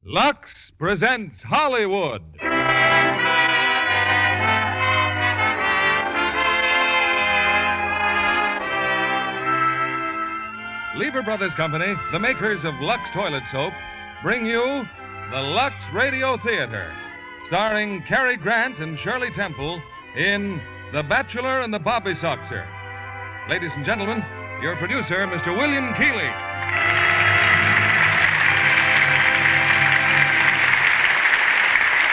Lux presents Hollywood. Lever Brothers Company, the makers of Lux Toilet Soap, bring you the Lux Radio Theatre, starring Cary Grant and Shirley Temple in The Bachelor and the Bobby Soxer. Ladies and gentlemen, your producer, Mr. William Keeley.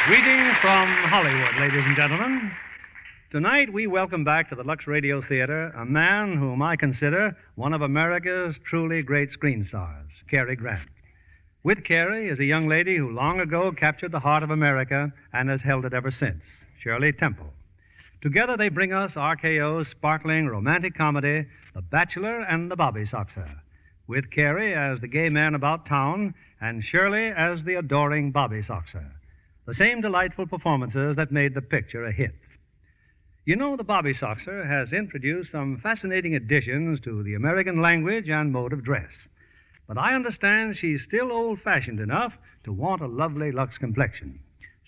Greetings from Hollywood, ladies and gentlemen. Tonight we welcome back to the Lux Radio Theatre a man whom I consider one of America's truly great screen stars, Cary Grant. With Cary is a young lady who long ago captured the heart of America and has held it ever since, Shirley Temple. Together they bring us RKO's sparkling romantic comedy, The Bachelor and the Bobby Soxer, with Cary as the gay man about town and Shirley as the adoring Bobby Soxer. The same delightful performances that made the picture a hit. You know, the Bobby Soxer has introduced some fascinating additions to the American language and mode of dress. But I understand she's still old-fashioned enough to want a lovely Lux complexion.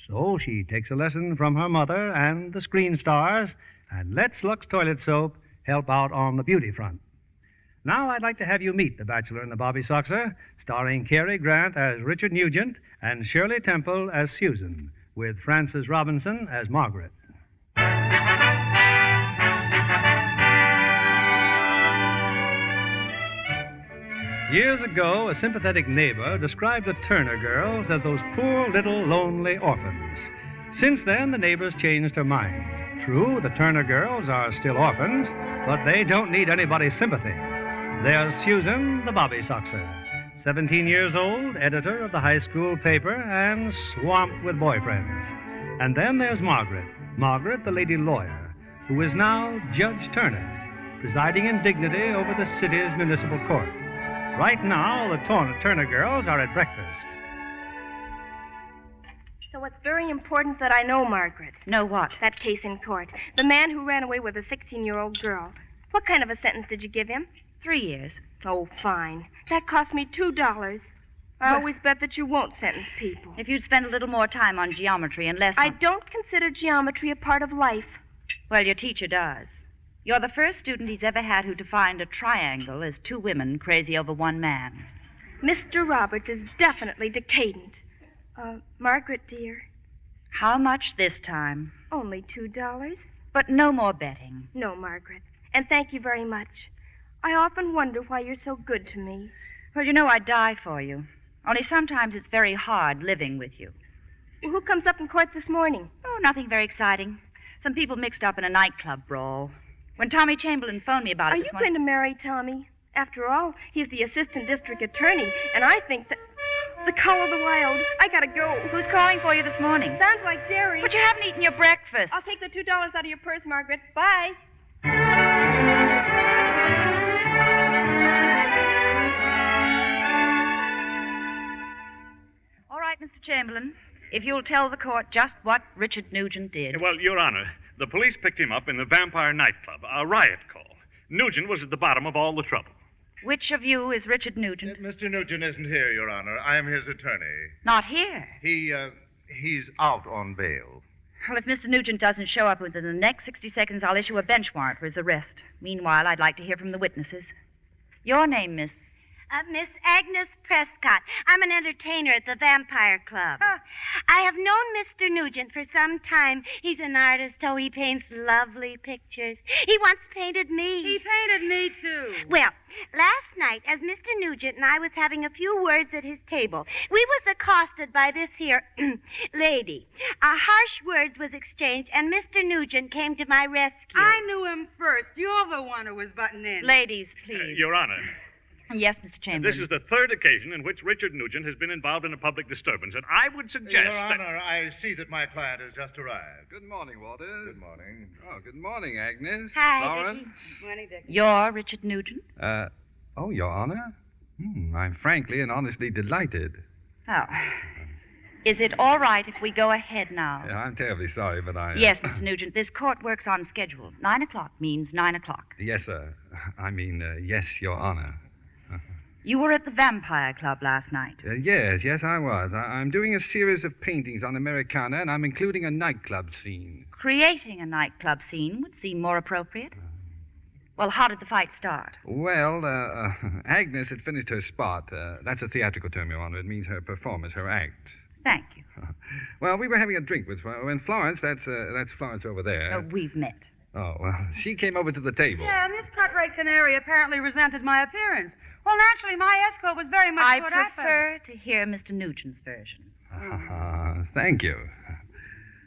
So she takes a lesson from her mother and the screen stars and lets Lux Toilet Soap help out on the beauty front. Now I'd like to have you meet The Bachelor and the Bobby Soxer, starring Cary Grant as Richard Nugent and Shirley Temple as Susan, with Frances Robinson as Margaret. Years ago, a sympathetic neighbor described the Turner girls as those poor little lonely orphans. Since then, the neighbor's changed her mind. True, the Turner girls are still orphans, but they don't need anybody's sympathy. There's Susan, the Bobby Soxer, 17 years old, editor of the high school paper, and swamped with boyfriends. And then there's Margaret, the lady lawyer, who is now Judge Turner, presiding in dignity over the city's municipal court. Right now, the Turner girls are at breakfast. So it's very important that I know Margaret. Know what? That case in court. The man who ran away with a 16-year-old girl. What kind of a sentence did you give him? 3 years. Oh, fine. That cost me $2. I always bet that you won't sentence people. If you'd spend a little more time on geometry and less I don't consider geometry a part of life. Well, your teacher does. You're the first student he's ever had who defined a triangle as two women crazy over one man. Mr. Roberts is definitely decadent. Margaret, dear. How much this time? Only $2. But no more betting. No, Margaret. And thank you very much. I often wonder why you're so good to me. Well, you know I'd die for you. Only sometimes it's very hard living with you. Who comes up in court this morning? Oh, nothing very exciting. Some people mixed up in a nightclub brawl. When Tommy Chamberlain phoned me about it this morning... Are you going to marry Tommy? After all, he's the assistant district attorney, and I think that... The Call of the Wild. I gotta go. Who's calling for you this morning? Sounds like Jerry. But you haven't eaten your breakfast. I'll take the $2 out of your purse, Margaret. Bye. All right, Mr. Chamberlain. If you'll tell the court just what Richard Nugent did. Well, Your Honor, the police picked him up in the Vampire nightclub, a riot call. Nugent was at the bottom of all the trouble. Which of you is Richard Nugent? Mr. Nugent isn't here, Your Honor. I am his attorney. Not here. He's out on bail. Well, if Mr. Nugent doesn't show up within the next 60 seconds, I'll issue a bench warrant for his arrest. Meanwhile, I'd like to hear from the witnesses. Your name, Miss... Miss Agnes Prescott. I'm an entertainer at the Vampire Club. I have known Mr. Nugent for some time. He's an artist, so he paints lovely pictures. He once painted me. He painted me, too. Well, last night, as Mr. Nugent and I was having a few words at his table, we was accosted by this here lady. Harsh words was exchanged, and Mr. Nugent came to my rescue. I knew him first. You're the one who was butting in. Ladies, please. Your Honor. Yes, Mr. Chamberlain. This is the third occasion in which Richard Nugent has been involved in a public disturbance, and I would suggest Your Honor, I see that my client has just arrived. Good morning, Walter. Good morning. Oh, good morning, Agnes. Hi, Lawrence. Dickie. Morning, Dick. You're Richard Nugent? Oh, Your Honor? I'm frankly and honestly delighted. Oh. Is it all right if we go ahead now? Yeah, I'm terribly sorry, but I... Yes, Mr. Nugent. This court works on schedule. 9 o'clock means 9 o'clock. Yes, sir. Yes, Your Honor. You were at the Vampire Club last night. Yes, I was. I'm doing a series of paintings on Americana, and I'm including a nightclub scene. Creating a nightclub scene would seem more appropriate. Well, how did the fight start? Well, Agnes had finished her spot. That's a theatrical term, Your Honor. It means her performance, her act. Thank you. Well, we were having a drink when Florence, that's Florence over there. Oh, we've met. Oh, well, she came over to the table. Yeah, Miss Cut-Rate Canary apparently resented my appearance. Well, naturally, my escort was very much I put up. prefer to hear Mr. Nugent's version. Thank you.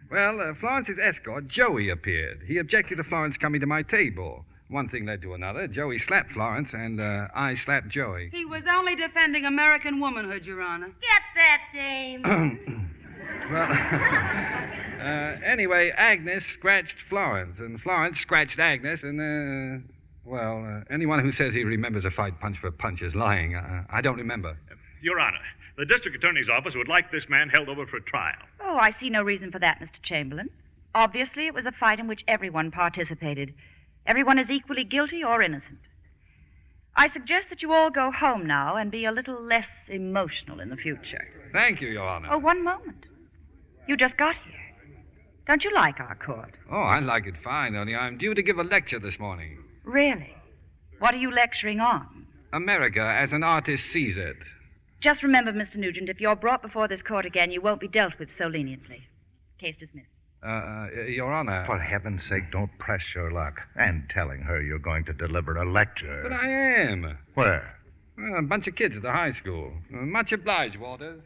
Well, Florence's escort, Joey, appeared. He objected to Florence coming to my table. One thing led to another. Joey slapped Florence, and I slapped Joey. He was only defending American womanhood, Your Honor. Get that dame. Well, anyway, Agnes scratched Florence, and Florence scratched Agnes, and, anyone who says he remembers a fight punch for punch is lying. I don't remember. Your Honor, the district attorney's office would like this man held over for trial. Oh, I see no reason for that, Mr. Chamberlain. Obviously, it was a fight in which everyone participated. Everyone is equally guilty or innocent. I suggest that you all go home now and be a little less emotional in the future. Thank you, Your Honor. Oh, one moment. You just got here. Don't you like our court? Oh, I like it fine, only I'm due to give a lecture this morning. Really? What are you lecturing on? America as an artist sees it. Just remember, Mr. Nugent, if you're brought before this court again, you won't be dealt with so leniently. Case dismissed. Your Honor. For heaven's sake, don't press your luck. And telling her you're going to deliver a lecture. But I am. Where? Well, a bunch of kids at the high school. Much obliged, Walters.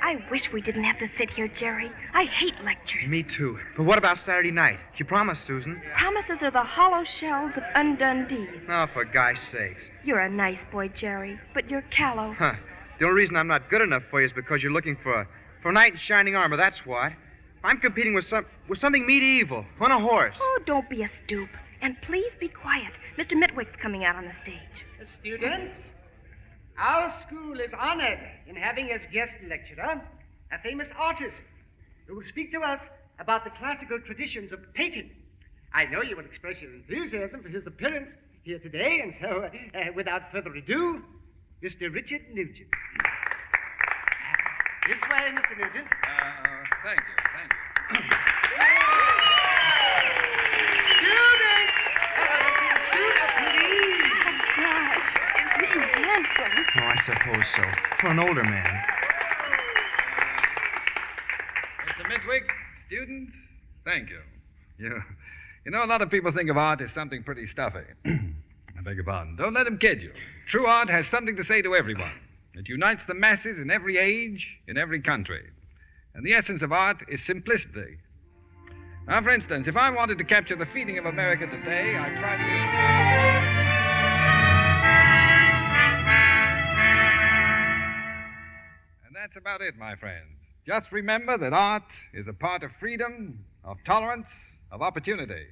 I wish we didn't have to sit here, Jerry. I hate lectures. Me too. But what about Saturday night? You promised, Susan. Promises are the hollow shells of undone deeds. Oh, for gosh sakes. You're a nice boy, Jerry, but you're callow. Huh. The only reason I'm not good enough for you is because you're looking for a knight in shining armor, that's what. I'm competing with something medieval, on a horse. Oh, don't be a stoop. And please be quiet. Mr. Mitwick's coming out on the stage. Students, our school is honored in having as guest lecturer a famous artist who will speak to us about the classical traditions of painting. I know you will express your enthusiasm for his appearance here today, and so, without further ado, Mr. Richard Nugent. This way, Mr. Nugent. Thank you. Students! Please! Oh, gosh, is he handsome? Oh, I suppose so. For an older man. Mr. Mitwick, students, thank you. You know, a lot of people think of art as something pretty stuffy. I beg your pardon. Don't let them kid you. True art has something to say to everyone. It unites the masses in every age, in every country. And the essence of art is simplicity. Now, for instance, if I wanted to capture the feeling of America today, I'd try to... And that's about it, my friends. Just remember that art is a part of freedom, of tolerance, of opportunity.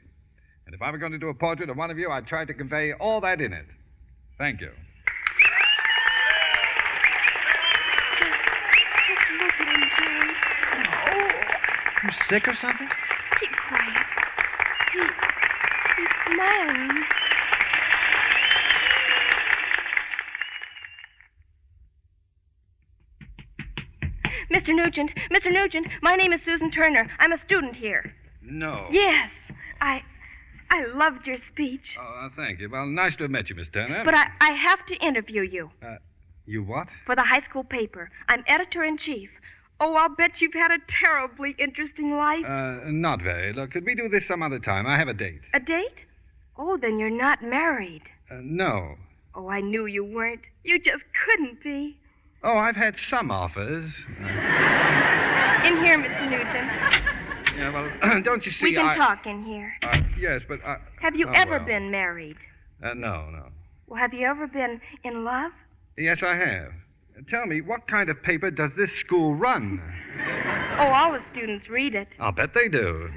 And if I were going to do a portrait of one of you, I'd try to convey all that in it. Thank you. Just look at him, Jerry. Oh, You sick or something? keep quiet. He's smiling. Mr. Nugent, my name is Susan Turner. I'm a student here. No. Yes, I loved your speech. Oh, thank you. Well, nice to have met you, Miss Turner. But I have to interview you. You what? For the high school paper. I'm editor-in-chief. Oh, I'll bet you've had a terribly interesting life. Not very. Look, could we do this some other time? I have a date. A date? Oh, then you're not married. No. Oh, I knew you weren't. You just couldn't be. Oh, I've had some offers. In here, Mr. Nugent. Yeah, well, don't you see, We can talk in here. Yes, but... Have you ever been married? No. Well, have you ever been in love? Yes, I have. Tell me, what kind of paper does this school run? Oh, all the students read it. I'll bet they do.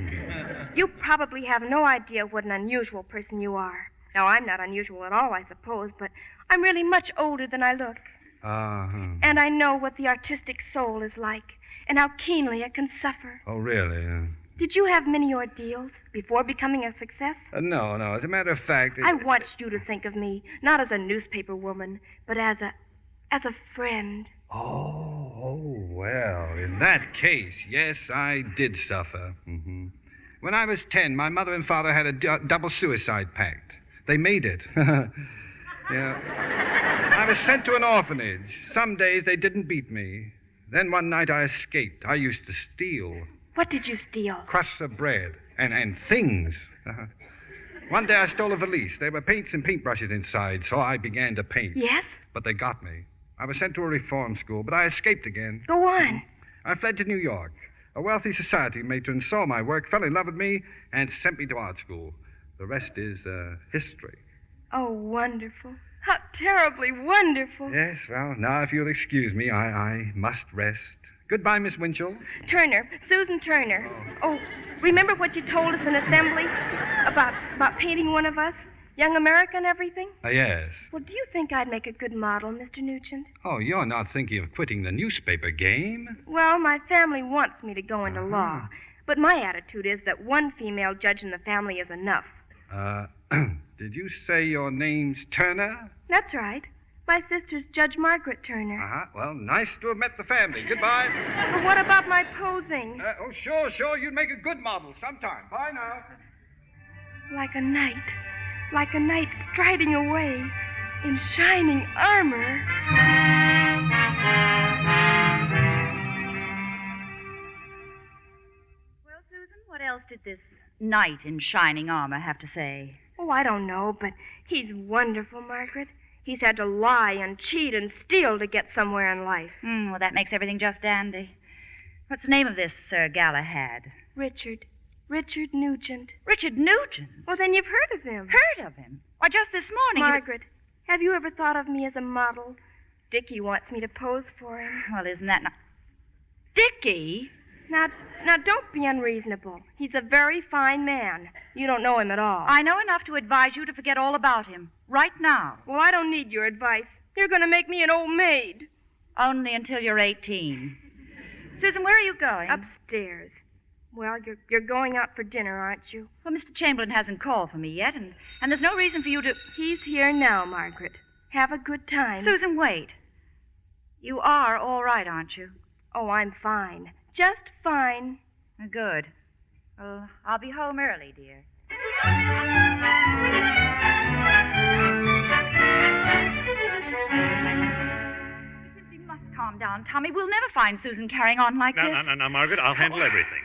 You probably have no idea what an unusual person you are. Now, I'm not unusual at all, I suppose, but I'm really much older than I look. Uh-huh. And I know what the artistic soul is like, and how keenly it can suffer. Oh, really? Did you have many ordeals before becoming a success? No. As a matter of fact... I want you to think of me, not as a newspaper woman, but as a friend. Well, in that case, yes, I did suffer. Mm-hmm. When I was 10, my mother and father had a double suicide pact. They made it. Yeah. I was sent to an orphanage. Some days they didn't beat me. Then one night I escaped. I used to steal. What did you steal? Crusts of bread and things. One day I stole a valise. There were paints and paintbrushes inside, so I began to paint. Yes? But they got me. I was sent to a reform school, but I escaped again. Go on. I fled to New York. A wealthy society matron saw my work, fell in love with me, and sent me to art school. The rest is history. Oh, wonderful. How terribly wonderful. Yes, well, now if you'll excuse me, I must rest. Goodbye, Miss Winchell. Turner, Susan Turner. Oh, remember what you told us in assembly about painting one of us? Young America and everything? Yes. Well, do you think I'd make a good model, Mr. Nugent? Oh, you're not thinking of quitting the newspaper game? Well, my family wants me to go into law. But my attitude is that one female judge in the family is enough. Did you say your name's Turner? That's right. My sister's Judge Margaret Turner. Well, nice to have met the family. Goodbye. But what about my posing? Sure. You'd make a good model sometime. Bye now. Like a knight striding away in shining armor. Well, Susan, what else did this knight in shining armor have to say? Oh, I don't know, but he's wonderful, Margaret. He's had to lie and cheat and steal to get somewhere in life. Well, that makes everything just dandy. What's the name of this Sir Galahad? Richard Nugent. Richard Nugent? Well, then you've heard of him. Heard of him? Why, just this morning... Margaret, have you ever thought of me as a model? Dickie wants me to pose for him. Well, isn't that not... Dickie? Now, don't be unreasonable. He's a very fine man. You don't know him at all. I know enough to advise you to forget all about him. Right now. Well, I don't need your advice. You're going to make me an old maid. Only until you're 18. Susan, where are you going? Upstairs. Well, you're going out for dinner, aren't you? Well, Mr. Chamberlain hasn't called for me yet, and there's no reason for you to... He's here now, Margaret. Have a good time. Susan, wait. You are all right, aren't you? Oh, I'm fine. Just fine. Good. Well, I'll be home early, dear. You simply must calm down, Tommy. We'll never find Susan carrying on like this. No, Margaret, I'll handle everything.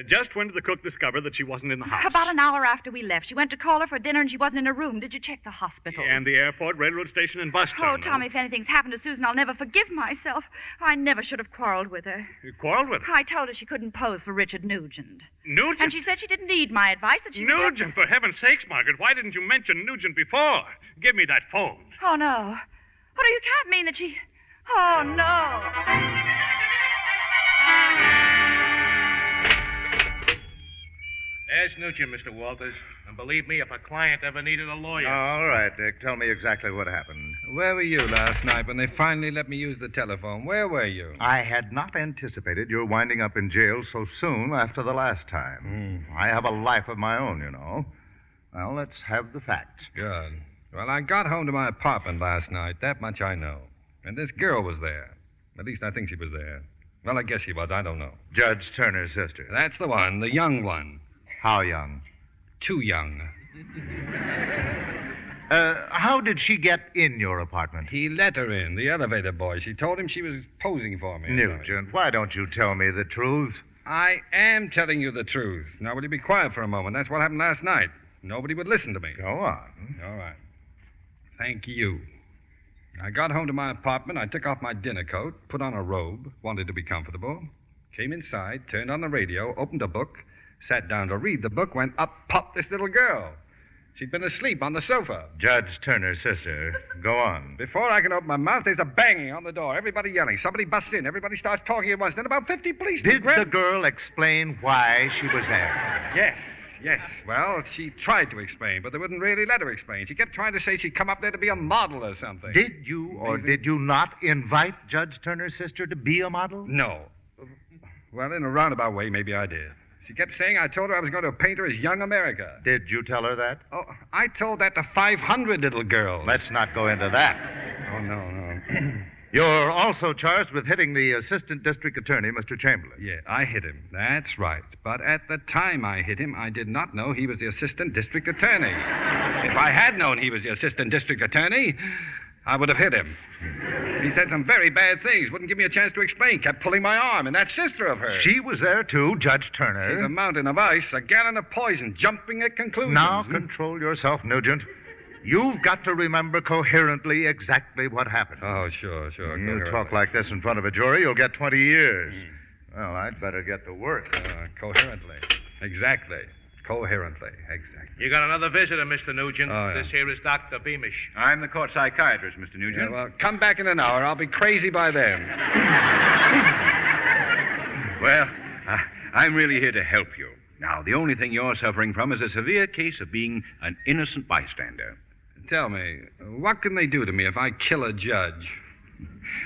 Just when did the cook discover that she wasn't in the house? About an hour after we left. She went to call her for dinner and she wasn't in her room. Did you check the hospital? And the airport, railroad station, and bus terminal. Oh, Tommy, if anything's happened to Susan, I'll never forgive myself. I never should have quarreled with her. You quarreled with her? I told her she couldn't pose for Richard Nugent. Nugent? And she said she didn't need my advice, that she... Nugent, for heaven's sakes, Margaret, why didn't you mention Nugent before? Give me that phone. Oh, no. Oh, no, you can't mean that she... Oh, no. There's Nugent, Mr. Walters. And believe me, if a client ever needed a lawyer... All right, Dick. Tell me exactly what happened. Where were you last night when they finally let me use the telephone? Where were you? I had not anticipated your winding up in jail so soon after the last time. I have a life of my own, you know. Well, let's have the facts. Good. Well, I got home to my apartment last night. That much I know. And this girl was there. At least I think she was there. Well, I guess she was. I don't know. Judge Turner's sister. That's the one, the young one. How young? Too young. How did she get in your apartment? He let her in, the elevator boy. She told him she was posing for me. Nugent, why don't you tell me the truth? I am telling you the truth. Now, will you be quiet for a moment? That's what happened last night. Nobody would listen to me. Go on. All right. Thank you. I got home to my apartment. I took off my dinner coat, put on a robe, wanted to be comfortable, came inside, turned on the radio, opened a book, sat down to read the book, when up popped this little girl. She'd been asleep on the sofa. Judge Turner's sister. Go on. Before I can open my mouth, there's a banging on the door. Everybody yelling. Somebody busts in. Everybody starts talking at once. Then about 50 policemen. Did the girl explain why she was there? Yes. Well, she tried to explain, but they wouldn't really let her explain. She kept trying to say she'd come up there to be a model or something. Did you or did you not invite Judge Turner's sister to be a model? No. Well, in a roundabout way, maybe I did. She kept saying I told her I was going to paint her as young America. Did you tell her that? Oh, I told that to 500 little girls. Let's not go into that. Oh, no. You're also charged with hitting the assistant district attorney, Mr. Chamberlain. Yeah, I hit him. That's right. But at the time I hit him, I did not know he was the assistant district attorney. If I had known he was the assistant district attorney, I would have hit him. He said some very bad things, wouldn't give me a chance to explain, kept pulling my arm, and that sister of hers. She was there, too, Judge Turner. She's a mountain of ice, a gallon of poison, jumping at conclusions. Now, control yourself, Nugent. You've got to remember coherently exactly what happened. Oh, sure. You talk like this in front of a jury, you'll get 20 years. Well, I'd better get to work. Coherently. Exactly. Coherently. Exactly. You got another visitor, Mr. Nugent. Oh, yeah. This here is Dr. Beamish. I'm the court psychiatrist, Mr. Nugent. Yeah, well, come back in an hour. I'll be crazy by then. Well, I'm really here to help you. Now, the only thing you're suffering from is a severe case of being an innocent bystander. Tell me, what can they do to me if I kill a judge?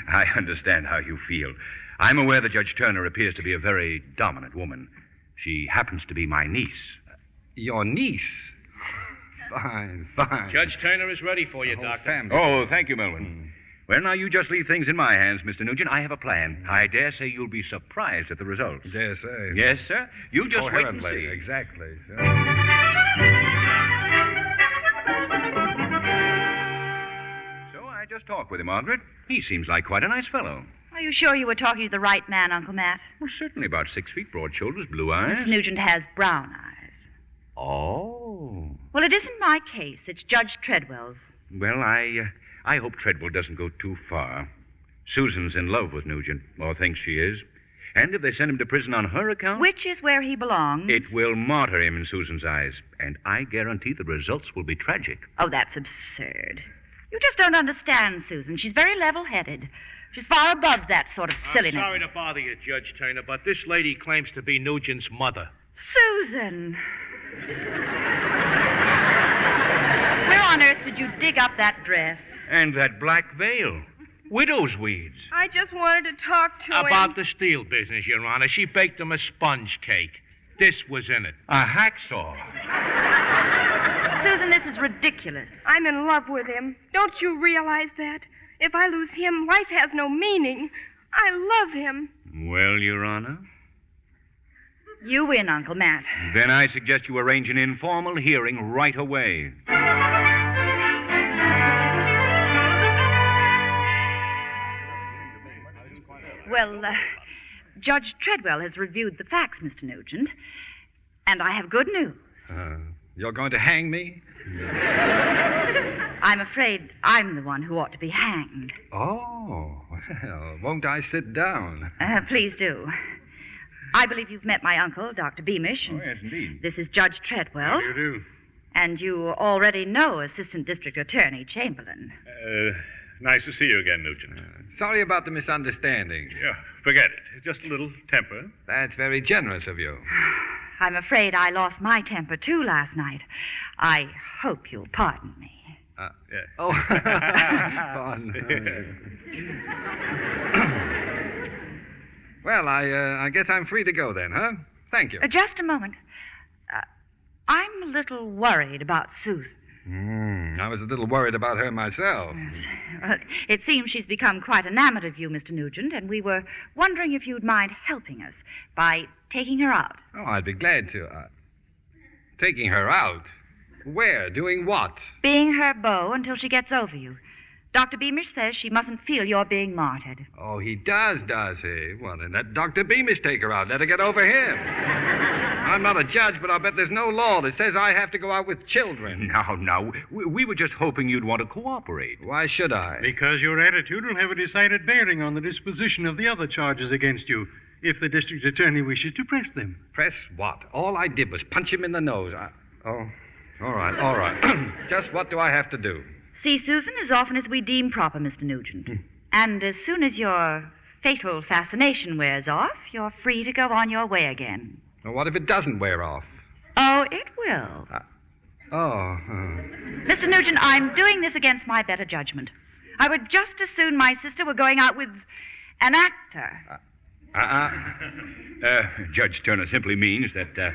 I understand how you feel. I'm aware that Judge Turner appears to be a very dominant woman. She happens to be my niece. Your niece? Fine. Judge Turner is ready for you, Doctor. Family. Oh, thank you, Melvin. Well, now, you just leave things in my hands, Mr. Nugent. I have a plan. I dare say you'll be surprised at the results. Dare say. Yes, sir. You just wait and Coherently. see. Exactly. So I just talked with him, Margaret. He seems like quite a nice fellow. Are you sure you were talking to the right man, Uncle Matt? Well, certainly about 6 feet, broad shoulders, blue eyes. Mr. Nugent has brown eyes. Oh. Well, it isn't my case. It's Judge Treadwell's. Well, I hope Treadwell doesn't go too far. Susan's in love with Nugent, or thinks she is. And if they send him to prison on her account... Which is where he belongs. It will martyr him in Susan's eyes. And I guarantee the results will be tragic. Oh, that's absurd. You just don't understand Susan. She's very level-headed. She's far above that sort of silliness. I'm sorry to bother you, Judge Turner, but this lady claims to be Nugent's mother. Susan! Where on earth did you dig up that dress? And that black veil. Widow's weeds. I just wanted to talk to him. About the steel business, Your Honor. She baked him a sponge cake. This was in it. A hacksaw. Susan, this is ridiculous. I'm in love with him. Don't you realize that? If I lose him, life has no meaning. I love him. Well, Your Honor? You win, Uncle Matt. Then I suggest you arrange an informal hearing right away. Well, Judge Treadwell has reviewed the facts, Mr. Nugent. And I have good news. You're going to hang me? I'm afraid I'm the one who ought to be hanged. Oh, well, won't I sit down? Please do. I believe you've met my uncle, Dr. Beamish. Oh, yes, indeed. This is Judge Treadwell. How do you do? And you already know Assistant District Attorney Chamberlain. Nice to see you again, Nugent. Sorry about the misunderstanding. Yeah, forget it. It's just a little temper. That's very generous of you. I'm afraid I lost my temper, too, last night. I hope you'll pardon me. Yeah. Oh, pardon. Well, I guess I'm free to go then, huh? Thank you. Just a moment. I'm a little worried about Susan. I was a little worried about her myself. It seems she's become quite enamored of you, Mr. Nugent, and we were wondering if you'd mind helping us by taking her out. Oh, I'd be glad to. Taking her out? Where? Doing what? Being her beau until she gets over you. Dr. Beamish says she mustn't feel you're being martyred. Oh, he does he? Well, then let Dr. Beamish take her out. Let her get over him. I'm not a judge, but I'll bet there's no law that says I have to go out with children. No. We were just hoping you'd want to cooperate. Why should I? Because your attitude will have a decided bearing on the disposition of the other charges against you, if the district attorney wishes to press them. Press what? All I did was punch him in the nose. Oh, all right. Just what do I have to do? See Susan as often as we deem proper, Mr. Nugent. And as soon as your fatal fascination wears off, you're free to go on your way again. Well, what if it doesn't wear off? Oh, it will. Mr. Nugent, I'm doing this against my better judgment. I would just as soon my sister were going out with an actor. Judge Turner simply means that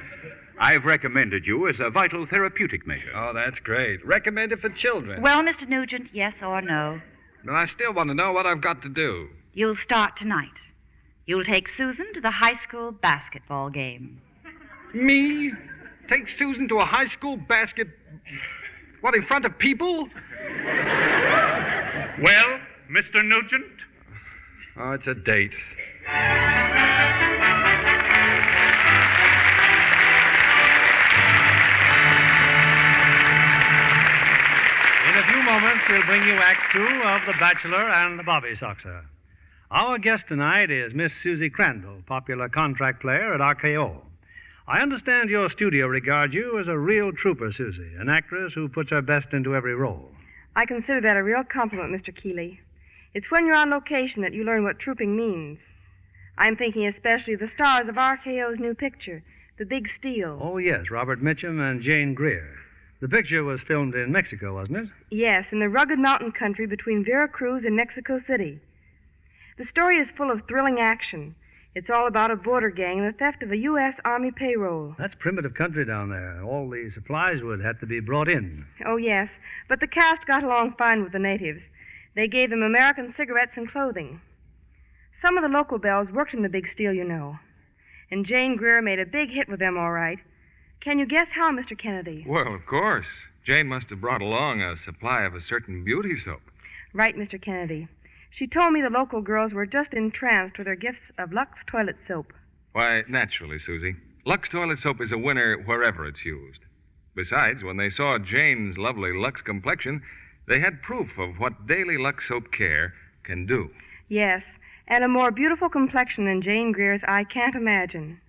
I've recommended you as a vital therapeutic measure. Oh, that's great. Recommended for children. Well, Mr. Nugent, yes or no? But I still want to know what I've got to do. You'll start tonight. You'll take Susan to the high school basketball game. Me? Take Susan to a high school What, in front of people? Well, Mr. Nugent? Oh, it's a date. In a few moments, we'll bring you Act 2 of The Bachelor and the Bobby Soxer. Our guest tonight is Miss Susie Crandall, popular contract player at RKO. I understand your studio regards you as a real trooper, Susie, an actress who puts her best into every role. I consider that a real compliment, Mr. Keeley. It's when you're on location that you learn what trooping means. I'm thinking especially of the stars of RKO's new picture, The Big Steal. Oh, yes, Robert Mitchum and Jane Greer. The picture was filmed in Mexico, wasn't it? Yes, in the rugged mountain country between Veracruz and Mexico City. The story is full of thrilling action. It's all about a border gang and the theft of a U.S. Army payroll. That's primitive country down there. All the supplies would have to be brought in. Oh, yes, but the cast got along fine with the natives. They gave them American cigarettes and clothing. Some of the local belles worked in The Big Steal, you know. And Jane Greer made a big hit with them, all right. Can you guess how, Mr. Kennedy? Well, of course. Jane must have brought along a supply of a certain beauty soap. Right, Mr. Kennedy. She told me the local girls were just entranced with her gifts of Lux toilet soap. Why, naturally, Susie. Lux toilet soap is a winner wherever it's used. Besides, when they saw Jane's lovely Lux complexion, they had proof of what daily Lux soap care can do. Yes, and a more beautiful complexion than Jane Greer's I can't imagine.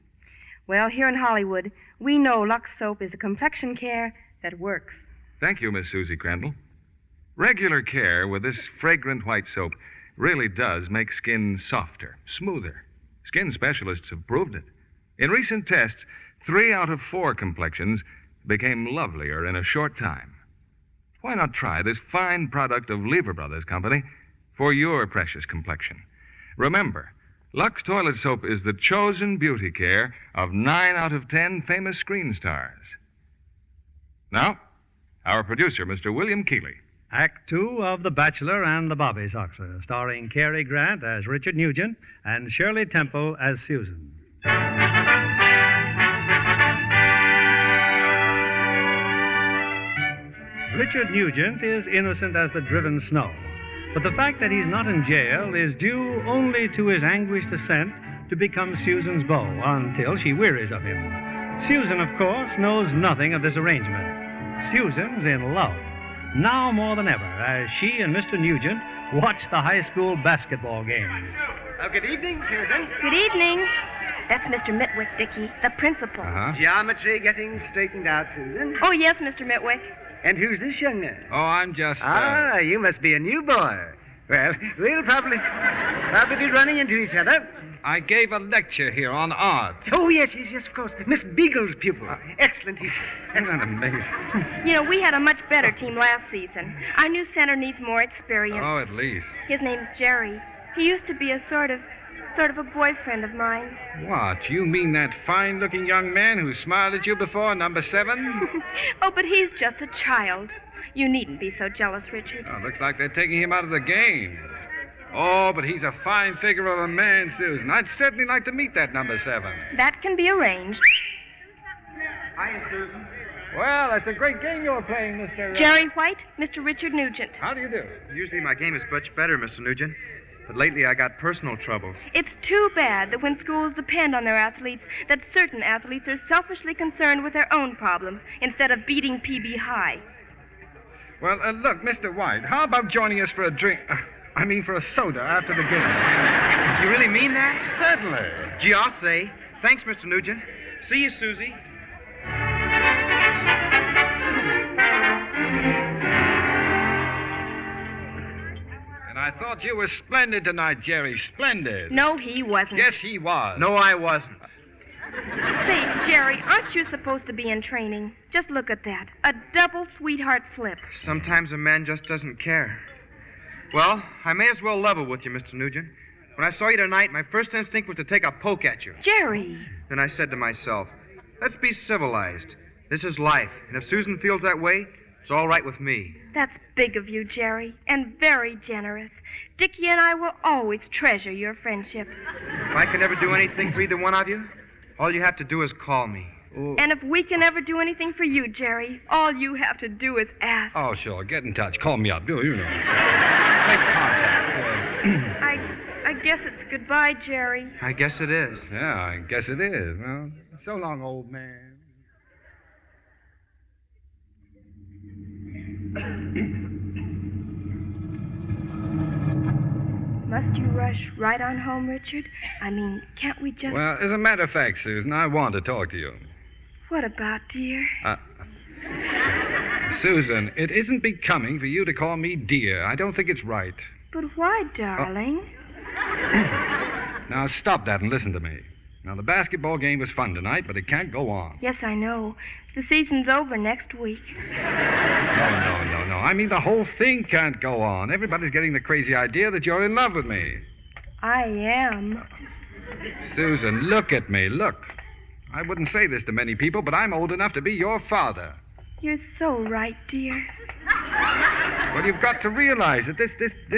Well, here in Hollywood, we know Lux soap is a complexion care that works. Thank you, Miss Susie Crandall. Regular care with this fragrant white soap really does make skin softer, smoother. Skin specialists have proved it. In recent tests, 3 out of 4 complexions became lovelier in a short time. Why not try this fine product of Lever Brothers Company for your precious complexion? Remember, Lux toilet soap is the chosen beauty care of 9 out of 10 famous screen stars. Now, our producer, Mr. William Keeley. Act 2 of The Bachelor and the Bobby Soxer, starring Cary Grant as Richard Nugent and Shirley Temple as Susan. Richard Nugent is innocent as the driven snow, but the fact that he's not in jail is due only to his anguished ascent to become Susan's beau until she wearies of him. Susan, of course, knows nothing of this arrangement. Susan's in love, now more than ever, as she and Mr. Nugent watch the high school basketball game. Oh, good evening, Susan. Good evening. That's Mr. Mitwick, Dickie, the principal. Geometry getting straightened out, Susan. Oh, yes, Mr. Mitwick. And who's this young man? Oh, I'm just... Ah, you must be a new boy. Well, we'll probably be running into each other. I gave a lecture here on art. Oh, yes, of course. Miss Beagle's pupil. Excellent teacher. Isn't that amazing? You know, we had a much better team last season. Our new center needs more experience. Oh, at least. His name's Jerry. He used to be a sort of a boyfriend of mine. What? You mean that fine-looking young man who smiled at you before, number 7? Oh, but he's just a child. You needn't be so jealous, Richard. Oh, looks like they're taking him out of the game. Oh, but he's a fine figure of a man, Susan. I'd certainly like to meet that number 7. That can be arranged. Hi, Susan. Well, that's a great game you're playing, Mr. Jerry White, Mr. Richard Nugent. How do you do? Usually my game is much better, Mr. Nugent. But lately I got personal troubles. It's too bad that when schools depend on their athletes, that certain athletes are selfishly concerned with their own problems instead of beating PB high. Well, look, Mr. White, how about joining us for a drink? For a soda after the game. You really mean that? Certainly. Gee, I'll say. Thanks, Mr. Nugent. See you, Susie. And I thought you were splendid tonight, Jerry. Splendid. No, he wasn't. Yes, he was. No, I wasn't. Say, Jerry, aren't you supposed to be in training? Just look at that. A double sweetheart flip. Sometimes a man just doesn't care. Well, I may as well level with you, Mr. Nugent. When I saw you tonight, my first instinct was to take a poke at you. Jerry. Then I said to myself, let's be civilized. This is life, and if Susan feels that way, it's all right with me. That's big of you, Jerry, and very generous. Dickie and I will always treasure your friendship. If I can ever do anything for either one of you, all you have to do is call me. And if we can ever do anything for you, Jerry, all you have to do is ask. Oh, sure. Get in touch. Call me up. You know. Make contact. I guess it's goodbye, Jerry. I guess it is. Yeah, I guess it is. Well, so long, old man. Must you rush right on home, Richard? I mean, can't we just... Well, as a matter of fact, Susan, I want to talk to you. What about, dear? Susan, it isn't becoming for you to call me dear. I don't think it's right. But why, darling? Now, stop that and listen to me. Now, the basketball game was fun tonight, but it can't go on. Yes, I know. The season's over next week. No. I mean, the whole thing can't go on. Everybody's getting the crazy idea that you're in love with me. I am. Susan, look at me. Look. I wouldn't say this to many people, but I'm old enough to be your father. You're so right, dear. Well, you've got to realize that this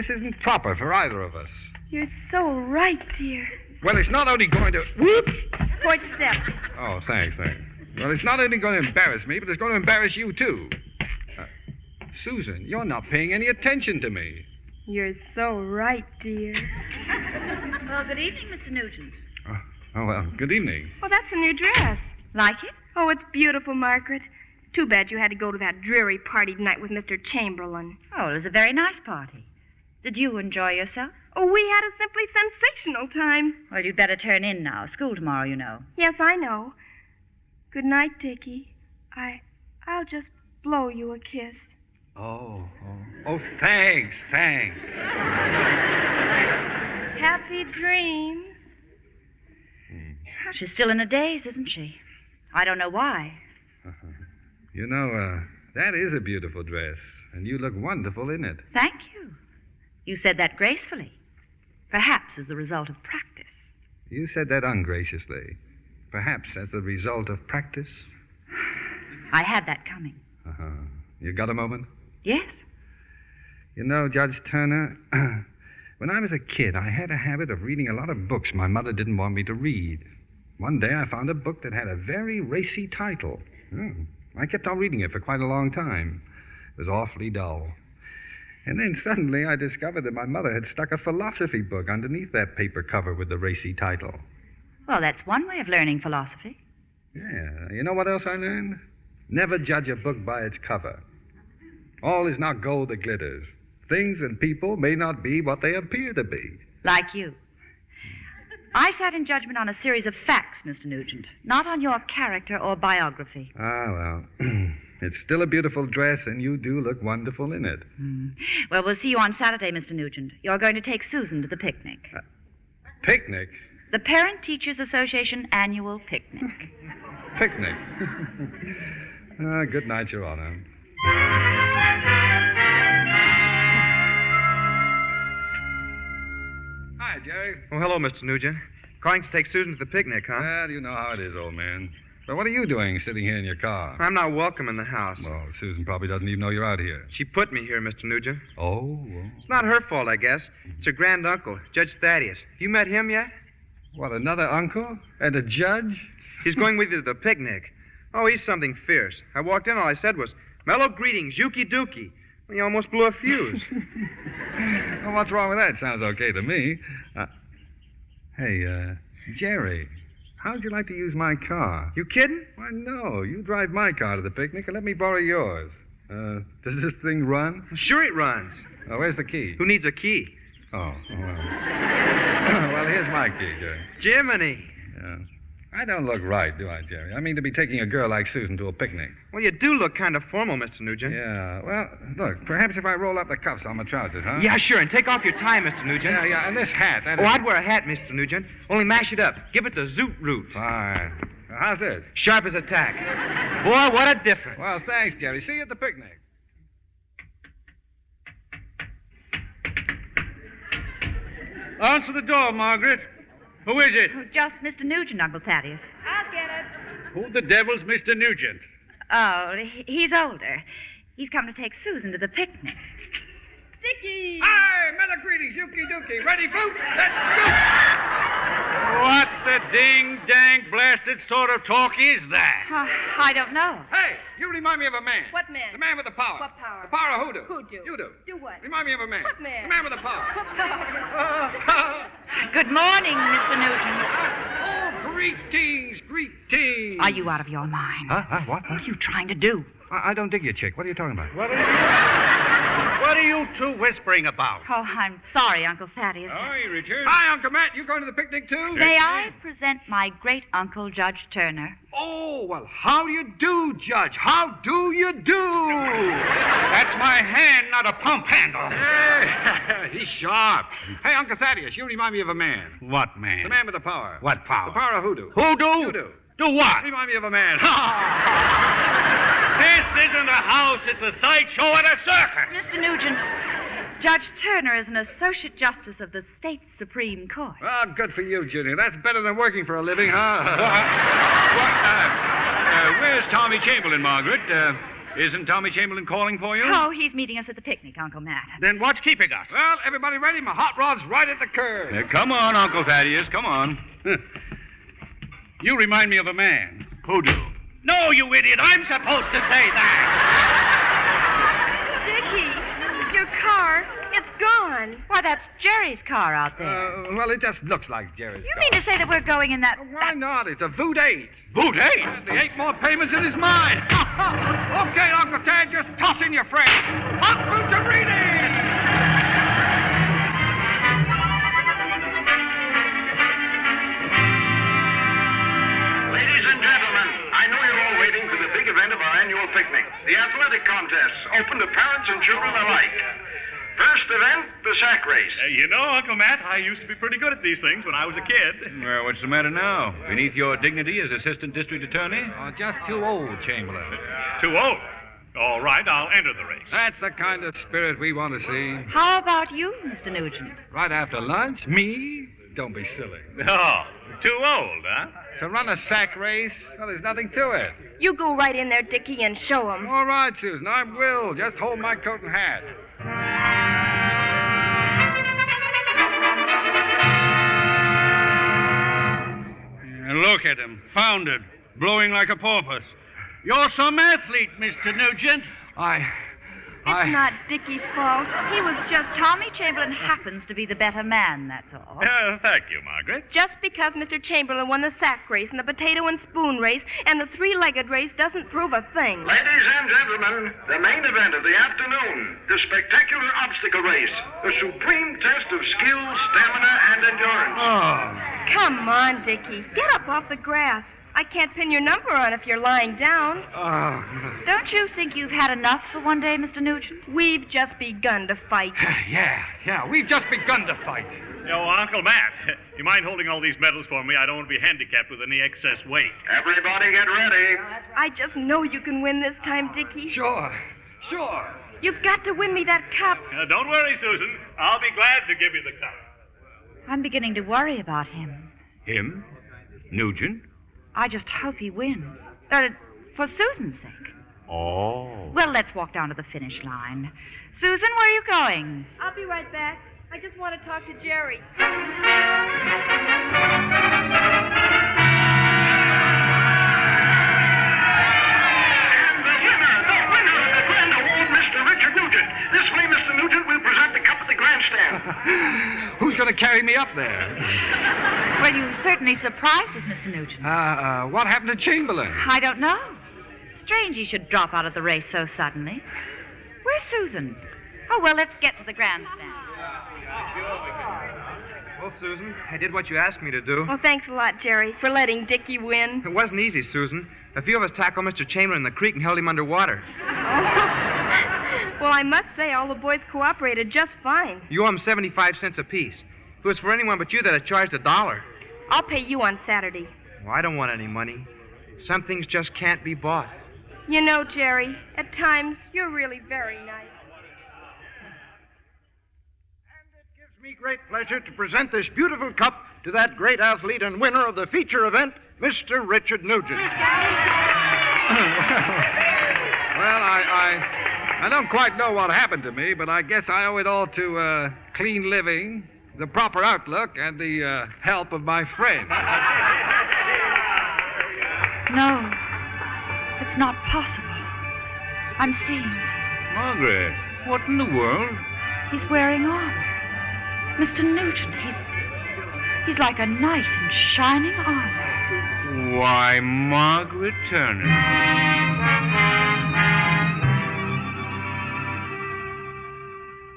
isn't proper for either of us. You're so right, dear. Well, it's not only going to... Whoops! Porch steps. Oh, thanks. Well, it's not only going to embarrass me, but it's going to embarrass you, too. Susan, you're not paying any attention to me. You're so right, dear. Well, good evening, Mr. Nugent. Oh, well, good evening. Oh, that's a new dress. Like it? Oh, it's beautiful, Margaret. Too bad you had to go to that dreary party tonight with Mr. Chamberlain. Oh, it was a very nice party. Did you enjoy yourself? Oh, we had a simply sensational time. Well, you'd better turn in now. School tomorrow, you know. Yes, I know. Good night, Dickie. I'll just blow you a kiss. Oh, thanks. Happy dreams. She's still in a daze, isn't she? I don't know why. You know, that is a beautiful dress, and you look wonderful in it. Thank you. You said that gracefully. Perhaps as the result of practice. You said that ungraciously. Perhaps as the result of practice. I had that coming. You got a moment? Yes. You know, Judge Turner, when I was a kid, I had a habit of reading a lot of books my mother didn't want me to read. One day I found a book that had a very racy title. I kept on reading it for quite a long time. It was awfully dull. And then suddenly I discovered that my mother had stuck a philosophy book underneath that paper cover with the racy title. Well, that's one way of learning philosophy. Yeah. You know what else I learned? Never judge a book by its cover. All is not gold that glitters. Things and people may not be what they appear to be. Like you. I sat in judgment on a series of facts, Mr. Nugent, not on your character or biography. Well, it's still a beautiful dress, and you do look wonderful in it. Well, we'll see you on Saturday, Mr. Nugent. You're going to take Susan to the picnic. Picnic? The Parent Teachers Association annual picnic. Picnic? Good night, Your Honor. Hi, Jerry. Oh, hello, Mr. Nugent. Calling to take Susan to the picnic, huh? Well, you know how it is, old man. But what are you doing sitting here in your car? I'm not welcome in the house. Well, Susan probably doesn't even know you're out here. She put me here, Mr. Nugent. Oh? It's not her fault, I guess. It's her granduncle, Judge Thaddeus. You met him yet? What, another uncle? And a judge? He's going with you to the picnic. Oh, he's something fierce. I walked in, all I said was, mellow greetings, Yuki Dookie. Well, he almost blew a fuse. Well, what's wrong with that? Sounds okay to me. Hey, Jerry, how'd you like to use my car? You kidding? Why, no. You drive my car to the picnic and let me borrow yours. Does this thing run? Sure it runs. Oh, where's the key? Who needs a key? Oh, well. Well, here's my key, Jerry. Jiminy. Yeah. I don't look right, do I, Jerry? I mean, to be taking a girl like Susan to a picnic. Well, you do look kind of formal, Mr. Nugent. Yeah. Well, look, perhaps if I roll up the cuffs on my trousers, huh? Yeah, sure, and take off your tie, Mr. Nugent. Yeah, and this hat. I'd wear a hat, Mr. Nugent. Only mash it up. Give it the zoot root. Fine. How's this? Sharp as a tack. Boy, what a difference. Well, thanks, Jerry. See you at the picnic. Answer the door, Margaret. Who is it? Oh, just Mr. Nugent, Uncle Thaddeus. I'll get it. Who the devil's Mr. Nugent? Oh, he's older. He's come to take Susan to the picnic. Dickie! Hi, mellow greetings, Yuki Dookie. Ready, folks? Let's go! What the ding-dang blasted sort of talk is that? I don't know. Hey, you remind me of a man. What man? The man with the power. What power? The power of hoodoo. Hoodoo. You do. Do what? Remind me of a man. What man? The man with the power. What power? Good morning, Mr. Nugent. Oh, greetings. Are you out of your mind? What? What are you trying to do? I don't dig you, chick. What are you talking about? What are you two whispering about? Oh, I'm sorry, Uncle Thaddeus. Oh, you returned? Hi, Uncle Matt. You going to the picnic, too? May I present my great-uncle, Judge Turner? Oh, well, how do you do, Judge? How do you do? That's my hand, not a pump handle. Hey, he's sharp. Hey, Uncle Thaddeus, you remind me of a man. What man? The man with the power. What power? The power of hoodoo. Hoodoo? You do. Do what? Remind me of a man. This isn't a house, it's a sideshow at a circus. Mr. Nugent, Judge Turner is an associate justice of the state Supreme Court. Well, good for you, Junior. That's better than working for a living, huh? Where's Tommy Chamberlain, Margaret? Isn't Tommy Chamberlain calling for you? Oh, he's meeting us at the picnic, Uncle Matt. Then what's keeping us? Well, everybody ready? My hot rod's right at the curb. Come on, Uncle Thaddeus, come on. You remind me of a man. Hoodoo. No, you idiot. I'm supposed to say that. Dickie, your car, it's gone. Why, that's Jerry's car out there. Well, it just looks like Jerry's You mean to say that we're going in that... Why not? It's a Voot 8. Voot 8? The 8 more payments in his mind. Okay, Uncle Tad, just toss in your friend. Hot Voot to reading! Ladies and gentlemen, I know you're all waiting for the big event of our annual picnic, the athletic contests, open to parents and children alike. First event, the sack race. You know, Uncle Matt, I used to be pretty good at these things when I was a kid. Well, what's the matter now? Beneath your dignity as assistant district attorney? Oh, just too old, Chamberlain. Too old. All right, I'll enter the race. That's the kind of spirit we want to see. How about you, Mr. Nugent? Right after lunch? Me? Don't be silly. Oh, too old, huh? To run a sack race? Well, there's nothing to it. You go right in there, Dickie, and show 'em. All right, Susan, I will. Just hold my coat and hat. Look at him, foundered, blowing like a porpoise. You're some athlete, Mr. Nugent. It's not Dickie's fault. He was just... Tommy Chamberlain happens to be the better man, that's all. Thank you, Margaret. Just because Mr. Chamberlain won the sack race and the potato and spoon race and the three-legged race doesn't prove a thing. Ladies and gentlemen, the main event of the afternoon, the spectacular obstacle race, the supreme test of skill, stamina, and endurance. Oh. Come on, Dickie. Get up off the grass. I can't pin your number on if you're lying down. Oh. Don't you think you've had enough for one day, Mr. Nugent? We've just begun to fight. Yeah, we've just begun to fight. Uncle Matt, you mind holding all these medals for me? I don't want to be handicapped with any excess weight. Everybody get ready. I just know you can win this time, Dickie. Sure. You've got to win me that cup. Don't worry, Susan. I'll be glad to give you the cup. I'm beginning to worry about him. Him? Nugent? I just hope he wins. For Susan's sake. Oh. Well, let's walk down to the finish line. Susan, where are you going? I'll be right back. I just want to talk to Jerry. This way, Mr. Nugent, we'll present the cup at the grandstand. Who's going to carry me up there? Well, you certainly surprised us, Mr. Nugent. What happened to Chamberlain? I don't know. Strange he should drop out of the race so suddenly. Where's Susan? Oh, well, let's get to the grandstand. Well, Susan, I did what you asked me to do. Well, thanks a lot, Jerry, for letting Dickie win. It wasn't easy, Susan. A few of us tackled Mr. Chamberlain in the creek and held him underwater. Well, I must say, all the boys cooperated just fine. You owe him 75 cents apiece. If it was for anyone but you, they'd have charged $1. I'll pay you on Saturday. Well, I don't want any money. Some things just can't be bought. You know, Jerry, at times, you're really very nice. And it gives me great pleasure to present this beautiful cup to that great athlete and winner of the feature event, Mr. Richard Nugent. Well, I don't quite know what happened to me, but I guess I owe it all to clean living, the proper outlook, and the help of my friend. No, it's not possible. I'm seeing. Margaret, what in the world? He's wearing armor. Mr. Nugent, he's like a knight in shining armor. Why, Margaret Turner.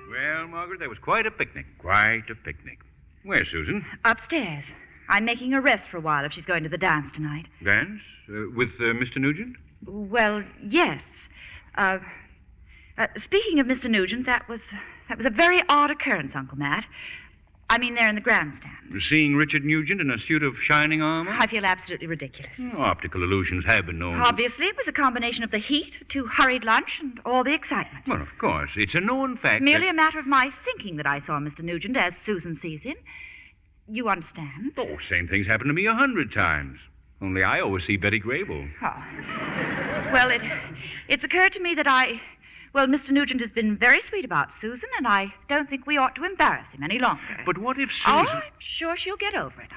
Well, Margaret, that was quite a picnic. Quite a picnic. Where's Susan? Upstairs. I'm making a rest for a while if she's going to the dance tonight. Dance? With Mr. Nugent? Well, yes. Speaking of Mr. Nugent, that was a very odd occurrence, Uncle Matt. I mean, there in the grandstand. Seeing Richard Nugent in a suit of shining armor? I feel absolutely ridiculous. Optical illusions have been known. Obviously, it was a combination of the heat, a too hurried lunch, and all the excitement. Well, of course. It's a known fact. Merely a matter of my thinking that I saw Mr. Nugent as Susan sees him. You understand? Oh, same thing's happened to me 100 times. Only I always see Betty Grable. Oh. Well, it's occurred to me that Mr. Nugent has been very sweet about Susan, and I don't think we ought to embarrass him any longer. But what if Susan... Oh, I'm sure she'll get over it.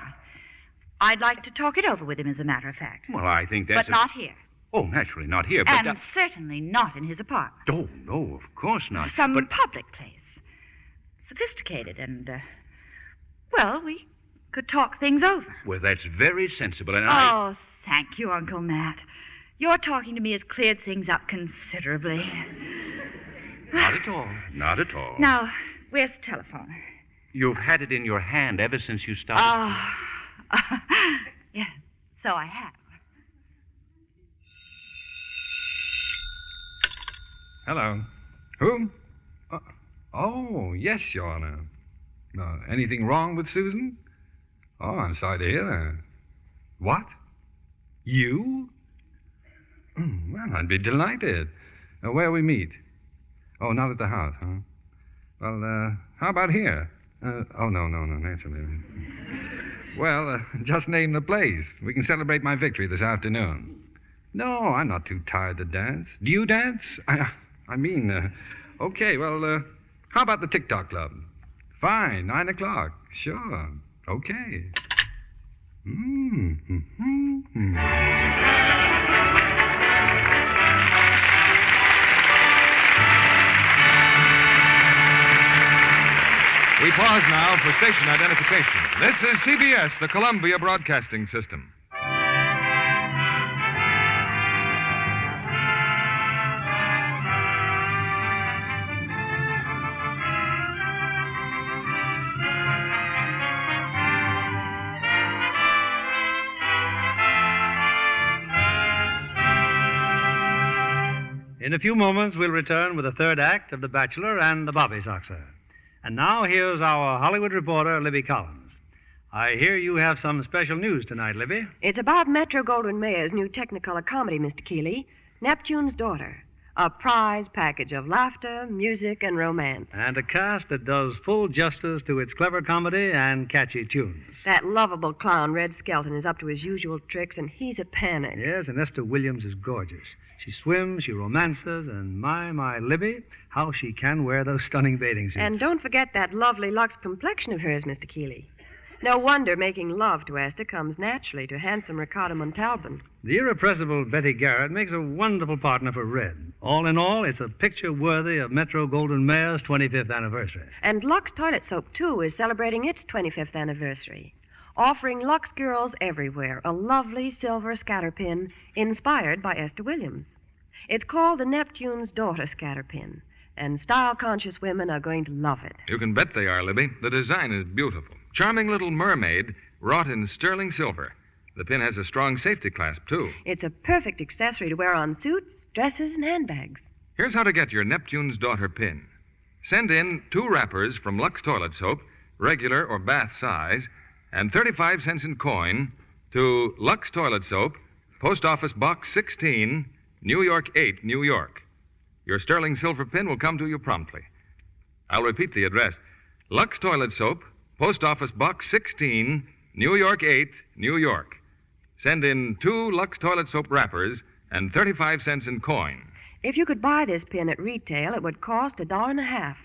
I'd like to talk it over with him, as a matter of fact. Well, I think that's... But not here. Oh, naturally, not here, but... And certainly not in his apartment. Oh, no, of course not. Some public place. Sophisticated and, we could talk things over. Well, that's very sensible, and Oh, thank you, Uncle Matt. Your talking to me has cleared things up considerably. Not at all. Not at all. Now, where's the telephone? You've had it in your hand ever since you started. Yeah, so I have. Hello. Who? Yes, Your Honor. Anything wrong with Susan? Oh, I'm sorry to hear that. What? You? Well, I'd be delighted. Where we meet? Oh, not at the house, huh? Well, how about here? No, naturally. Well, just name the place. We can celebrate my victory this afternoon. No, I'm not too tired to dance. Do you dance? Okay, well, how about the TikTok Club? Fine, 9 o'clock. Sure. Okay. We pause now for station identification. This is CBS, the Columbia Broadcasting System. In a few moments, we'll return with the third act of The Bachelor and the Bobby Soxer. And now, here's our Hollywood reporter, Libby Collins. I hear you have some special news tonight, Libby. It's about Metro-Goldwyn-Mayer's new Technicolor comedy, Mr. Keeley, Neptune's Daughter. A prize package of laughter, music, and romance. And a cast that does full justice to its clever comedy and catchy tunes. That lovable clown, Red Skelton, is up to his usual tricks, and he's a panic. Yes, and Esther Williams is gorgeous. She swims, she romances, and my, Libby, how she can wear those stunning bathing suits. And don't forget that lovely Lux complexion of hers, Mr. Keeley. No wonder making love to Esther comes naturally to handsome Ricardo Montalban. The irrepressible Betty Garrett makes a wonderful partner for Red. All in all, it's a picture worthy of Metro-Goldwyn-Mayer's 25th anniversary. And Lux Toilet Soap, too, is celebrating its 25th anniversary, offering Lux girls everywhere a lovely silver scatterpin inspired by Esther Williams. It's called the Neptune's Daughter Scatterpin, and style-conscious women are going to love it. You can bet they are, Libby. The design is beautiful. Charming little mermaid wrought in sterling silver. The pin has a strong safety clasp, too. It's a perfect accessory to wear on suits, dresses, and handbags. Here's how to get your Neptune's Daughter pin. Send in 2 wrappers from Lux Toilet Soap, regular or bath size, and 35 cents in coin to Lux Toilet Soap, Post Office Box 16, New York 8, New York. Your sterling silver pin will come to you promptly. I'll repeat the address. Lux Toilet Soap, Post Office Box 16, New York 8, New York. Send in 2 Lux Toilet Soap wrappers and 35 cents in coin. If you could buy this pin at retail, it would cost $1.50.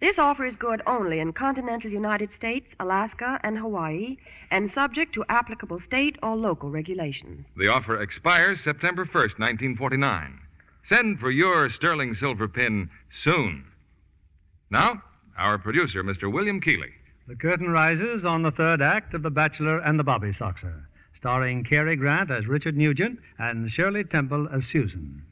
This offer is good only in continental United States, Alaska, and Hawaii, and subject to applicable state or local regulations. The offer expires September 1st, 1949. Send for your sterling silver pin soon. Now, our producer, Mr. William Keeley. The curtain rises on the third act of The Bachelor and the Bobby Soxer, starring Cary Grant as Richard Nugent and Shirley Temple as Susan.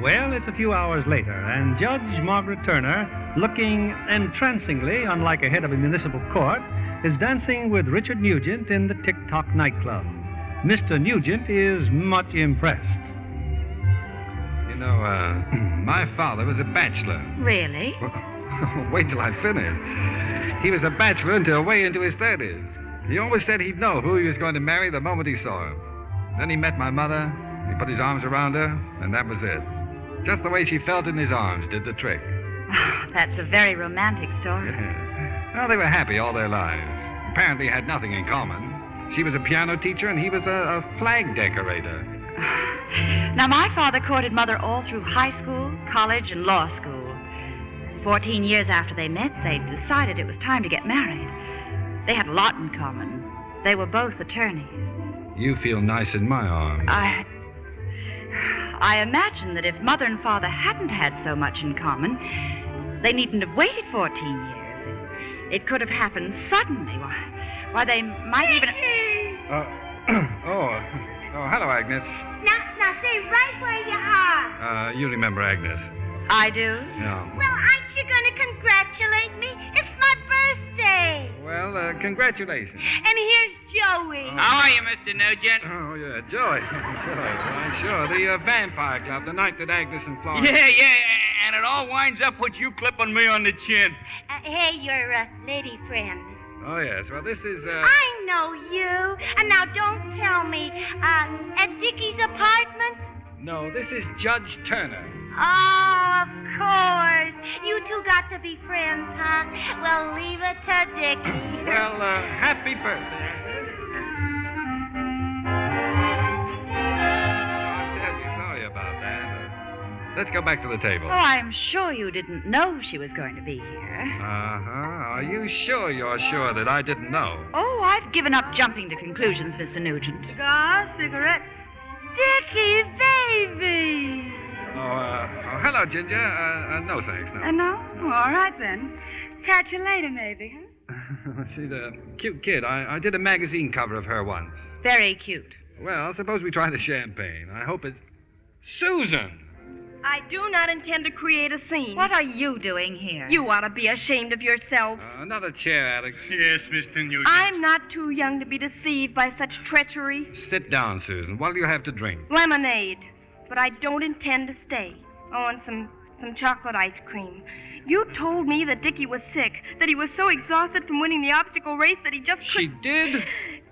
Well, it's a few hours later, and Judge Margaret Turner, looking entrancingly unlike a head of a municipal court, is dancing with Richard Nugent in the Tick-Tock nightclub. Mr. Nugent is much impressed. You know, my father was a bachelor. Really? Wait till I finish. He was a bachelor until way into his 30s. He always said he'd know who he was going to marry the moment he saw her. Then he met my mother, he put his arms around her, and that was it. Just the way she felt in his arms did the trick. That's a very romantic story. Well, they were happy all their lives. Apparently had nothing in common. She was a piano teacher, and he was a flag decorator. Now, my father courted Mother all through high school, college, and law school. 14 years after they met, they decided it was time to get married. They had a lot in common. They were both attorneys. You feel nice in my arms. I imagine that if Mother and Father hadn't had so much in common, they needn't have waited 14 years. It could have happened suddenly. Why, they might even... Oh, hello, Agnes. Now, stay right where you are. You remember Agnes. I do? No. Well, aren't you going to congratulate me? It's my birthday. Well, congratulations. And here's Joey. How are you, Mr. Nugent? Oh, yeah, Joey. Right, sure. The Vampire Club, the night that Agnes and Florence... Yeah, and it all winds up with you clipping me on the chin. Hey, your lady friend. Oh, yes. Well, this is, I know you. And now don't tell me. At Dickie's apartment? No, this is Judge Turner. Oh, of course. You two got to be friends, huh? Well, leave it to Dickie. Well, happy birthday, Agnes. I'm terribly sorry about that. Let's go back to the table. Oh, I'm sure you didn't know she was going to be here. Uh-huh. Are you sure you're sure that I didn't know? Oh, I've given up jumping to conclusions, Mr. Nugent. Cigar, cigarette. Dickie, baby. Oh, hello, Ginger. No, thanks, no. No? Oh, all right, then. Catch you later, maybe, huh? She's a cute kid. I did a magazine cover of her once. Very cute. Well, suppose we try the champagne. I hope it's... Susan! I do not intend to create a scene. What are you doing here? You ought to be ashamed of yourself. Another chair, Alex. Yes, Mr. Nugent. I'm not too young to be deceived by such treachery. Sit down, Susan. What do you have to drink? Lemonade. But I don't intend to stay. Oh, and some chocolate ice cream. You told me that Dickie was sick, that he was so exhausted from winning the obstacle race that he just couldn't... She did?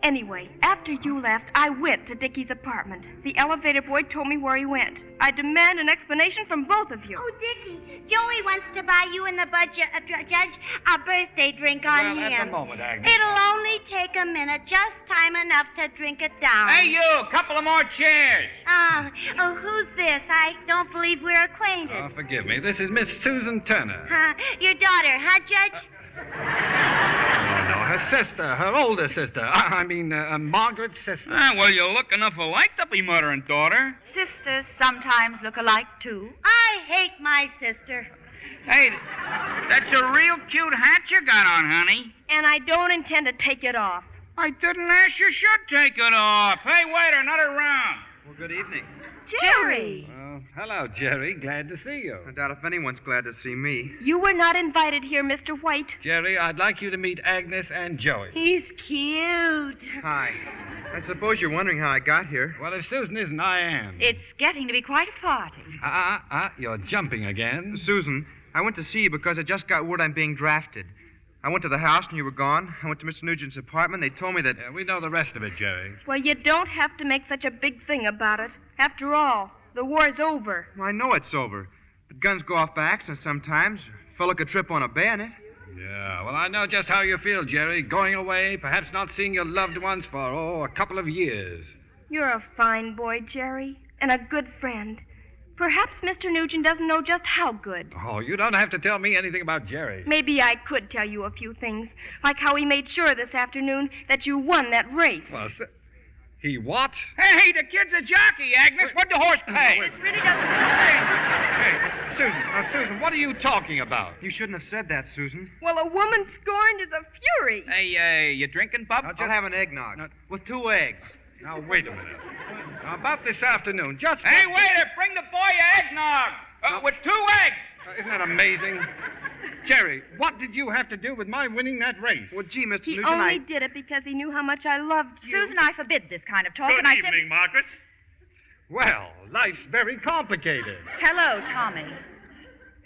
Anyway, after you left, I went to Dickie's apartment. The elevator boy told me where he went. I demand an explanation from both of you. Oh, Dickie, Joey wants to buy you and the judge a birthday drink on him. At the moment, Agnes. It'll only take a minute, just time enough to drink it down. Hey, you, a couple of more chairs. Oh, who's this? I don't believe we're acquainted. Oh, forgive me. This is Miss Susan Turner. Your daughter, huh, Judge? No, her sister, her older sister. I mean, Margaret's sister. Well, you look enough alike to be mother and daughter. Sisters sometimes look alike, too. I hate my sister. Hey, that's a real cute hat you got on, honey. And I don't intend to take it off. I didn't ask you should take it off. Hey, waiter, another round. Well, good evening. Jerry! Hello, Jerry. Glad to see you. I doubt if anyone's glad to see me. You were not invited here, Mr. White. Jerry, I'd like you to meet Agnes and Joey. He's cute. Hi. I suppose you're wondering how I got here. Well, if Susan isn't, I am. It's getting to be quite a party. You're jumping again. Susan, I went to see you because I just got word I'm being drafted. I went to the house and you were gone. I went to Mr. Nugent's apartment. They told me that... Yeah, we know the rest of it, Jerry. Well, you don't have to make such a big thing about it. After all, The war's over. Well, I know it's over. But guns go off by accident sometimes. A fellow could trip on a bayonet. Yeah, well, I know just how you feel, Jerry. Going away, perhaps not seeing your loved ones for, a couple of years. You're a fine boy, Jerry, and a good friend. Perhaps Mr. Nugent doesn't know just how good. Oh, you don't have to tell me anything about Jerry. Maybe I could tell you a few things, like how he made sure this afternoon that you won that race. Well, he what? Hey, the kid's a jockey, Agnes. What'd the horse pay? This really doesn't Hey, Susan, what are you talking about? You shouldn't have said that, Susan. Well, a woman scorned is a fury. Hey, you drinking, Bub? I'll have an eggnog with 2 eggs. Now, wait a minute. Now, about this afternoon, just... Hey, waiter, bring the boy eggnog with 2 eggs. Isn't that amazing? Jerry, what did you have to do with my winning that race? Well, gee, Mr. He Nugent, only did it because he knew how much I loved you. Susan, I forbid this kind of talk. Good and I evening, Margaret. Well, life's very complicated. Hello, Tommy.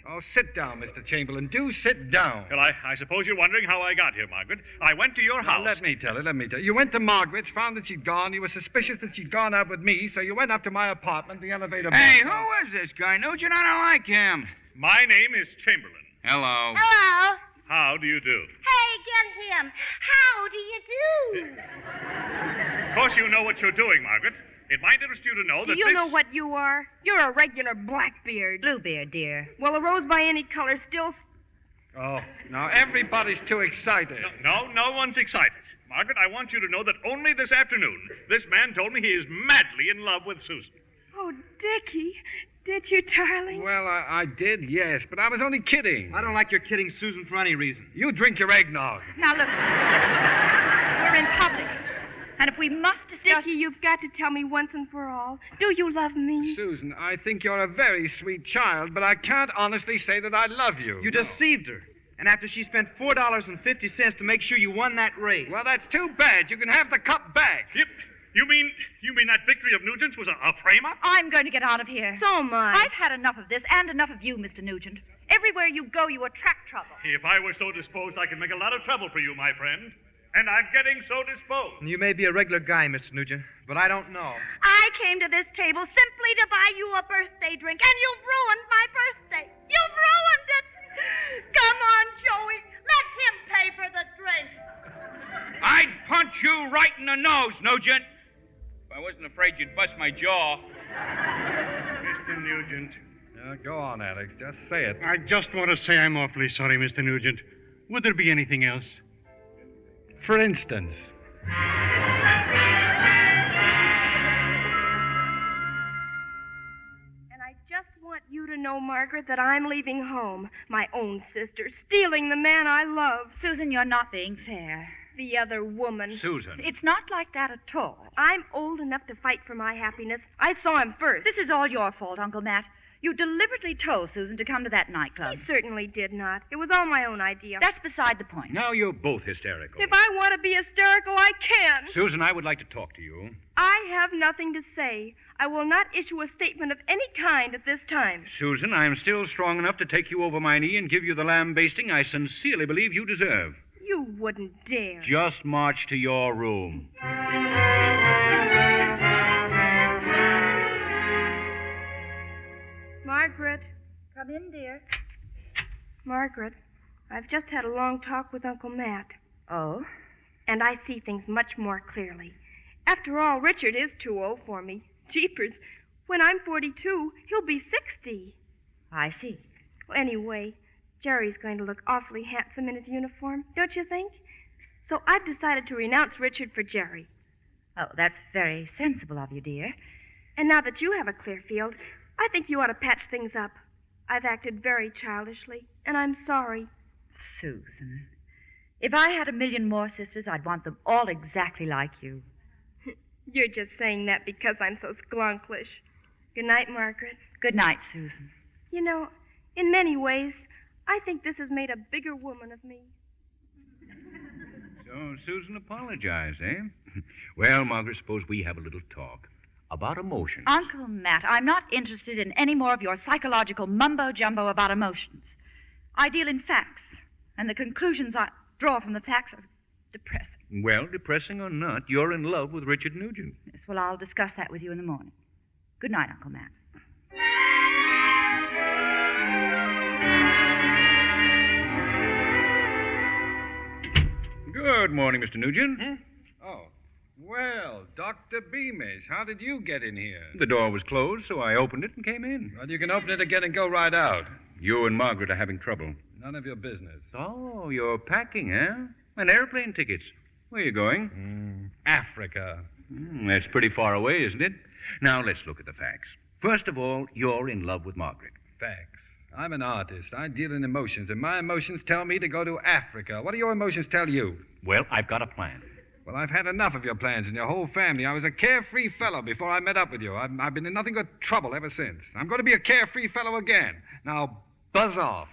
Oh, sit down, Mr. Chamberlain. Do sit down. Well, I suppose you're wondering how I got here, Margaret. I went to your house. Now, let me tell you. You went to Margaret's, found that she'd gone. You were suspicious that she'd gone out with me, so you went up to my apartment, the elevator... Hey, who is this guy, Nugent? I don't like him. My name is Chamberlain. Hello. Hello. How do you do? Hey, get him. How do you do? Of course you know what you're doing, Margaret. It might interest you to know that Do you know what you are? You're a regular Blackbeard. Bluebeard, dear. Well, a rose by any color still... Oh, now everybody's too excited. No one's excited. Margaret, I want you to know that only this afternoon, this man told me he is madly in love with Susan. Oh, Dickie. Did you, darling? Well, I did, yes, but I was only kidding. I don't like your kidding Susan for any reason. You drink your eggnog. Now, look. We're in public. And if we must discuss... Dickie, you've got to tell me once and for all. Do you love me? Susan, I think you're a very sweet child, but I can't honestly say that I love you. You deceived her. And after she spent $4.50 to make sure you won that race. Well, that's too bad. You can have the cup back. Yep. You mean that victory of Nugent's was a frame-up? I'm going to get out of here. So am I. I've had enough of this and enough of you, Mr. Nugent. Everywhere you go, you attract trouble. If I were so disposed, I could make a lot of trouble for you, my friend. And I'm getting so disposed. You may be a regular guy, Mr. Nugent, but I don't know. I came to this table simply to buy you a birthday drink, and you've ruined my birthday. You've ruined it. Come on, Joey. Let him pay for the drink. I'd punch you right in the nose, Nugent. If I wasn't afraid you'd bust my jaw. Mr. Nugent. Go on, Alex. Just say it. I just want to say I'm awfully sorry, Mr. Nugent. Would there be anything else? For instance. And I just want you to know, Margaret, that I'm leaving home. My own sister, stealing the man I love. Susan, you're not being fair. The other woman. Susan. It's not like that at all. I'm old enough to fight for my happiness. I saw him first. This is all your fault, Uncle Matt. You deliberately told Susan to come to that nightclub. He certainly did not. It was all my own idea. That's beside the point. Now you're both hysterical. If I want to be hysterical, I can. Susan, I would like to talk to you. I have nothing to say. I will not issue a statement of any kind at this time. Susan, I am still strong enough to take you over my knee and give you the lambasting I sincerely believe you deserve. You wouldn't dare. Just march to your room. Margaret. Come in, dear. Margaret, I've just had a long talk with Uncle Matt. Oh? And I see things much more clearly. After all, Richard is too old for me. Jeepers, when I'm 42, he'll be 60. I see. Well, anyway, Jerry's going to look awfully handsome in his uniform, don't you think? So I've decided to renounce Richard for Jerry. Oh, that's very sensible of you, dear. And now that you have a clear field, I think you ought to patch things up. I've acted very childishly, and I'm sorry. Susan, if I had 1,000,000 more sisters, I'd want them all exactly like you. You're just saying that because I'm so sklunklish. Good night, Margaret. Good night, Susan. You know, in many ways, I think this has made a bigger woman of me. So Susan apologized, eh? Well, Margaret, suppose we have a little talk about emotions. Uncle Matt, I'm not interested in any more of your psychological mumbo-jumbo about emotions. I deal in facts, and the conclusions I draw from the facts are depressing. Well, depressing or not, you're in love with Richard Nugent. Yes, well, I'll discuss that with you in the morning. Good night, Uncle Matt. Good morning, Mr. Nugent. Oh. Well, Dr. Beamish, how did you get in here? The door was closed, so I opened it and came in. Well, you can open it again and go right out. You and Margaret are having trouble. None of your business. Oh, you're packing, huh? And airplane tickets. Where are you going? Africa. That's pretty far away, isn't it? Now, let's look at the facts. First of all, you're in love with Margaret. Facts. I'm an artist. I deal in emotions, and my emotions tell me to go to Africa. What do your emotions tell you? Well, I've got a plan. Well, I've had enough of your plans and your whole family. I was a carefree fellow before I met up with you. I've been in nothing but trouble ever since. I'm going to be a carefree fellow again. Now, buzz off.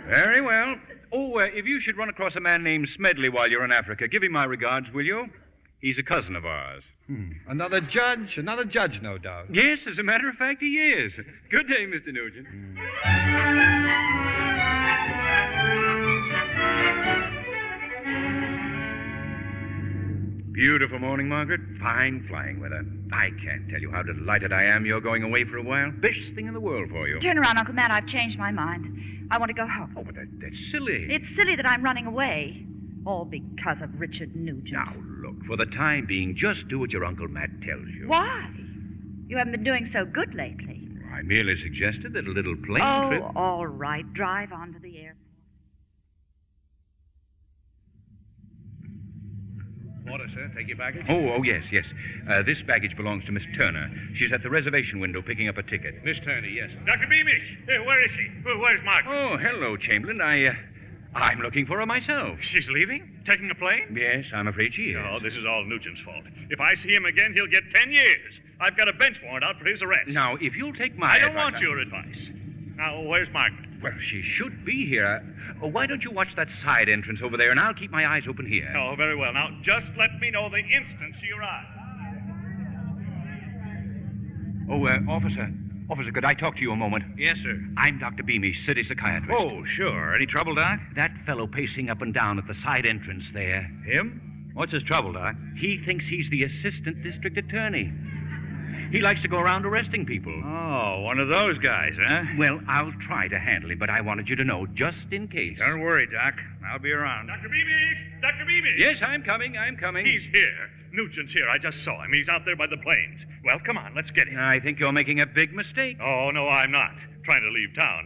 Very well. Oh, if you should run across a man named Smedley while you're in Africa, give him my regards, will you? He's a cousin of ours. Another judge, no doubt. Yes, as a matter of fact, he is. Good day, Mr. Nugent. Beautiful morning, Margaret. Fine flying weather. I can't tell you how delighted I am you're going away for a while. Best thing in the world for you. Turn around, Uncle Matt. I've changed my mind. I want to go home. Oh, but that's silly. It's silly that I'm running away. All because of Richard Nugent. Now, look, for the time being, just do what your Uncle Matt tells you. Why? You haven't been doing so good lately. I merely suggested that a little plane trip... Oh, all right. Drive on to the airport. Order, sir. Take your baggage. Oh, yes. This baggage belongs to Miss Turner. She's at the reservation window picking up a ticket. Miss Turner, yes. Dr. Beamish, where is she? Where's Margaret? Oh, hello, Chamberlain. I'm looking for her myself. She's leaving? Taking a plane? Yes, I'm afraid she is. No, this is all Nugent's fault. If I see him again, he'll get 10 years. I've got a bench warrant out for his arrest. Now, if you'll take my I don't advice... want your advice. Now, where's Margaret? Well, she should be here. Why don't you watch that side entrance over there, and I'll keep my eyes open here. Oh, very well. Now, just let me know the instant she arrives. Officer, could I talk to you a moment? Yes, sir. I'm Dr. Beamish, city psychiatrist. Oh, sure. Any trouble, Doc? That fellow pacing up and down at the side entrance there. Him? What's his trouble, Doc? He thinks he's the assistant district attorney. He likes to go around arresting people. Oh, one of those guys, huh? Well, I'll try to handle him, but I wanted you to know, just in case. Don't worry, Doc. I'll be around. Dr. Beamish! Dr. Beamish! Yes, I'm coming. He's here. Nugent's here. I just saw him. He's out there by the planes. Well, come on, let's get him. I think you're making a big mistake. Oh, no, I'm not. Trying to leave town.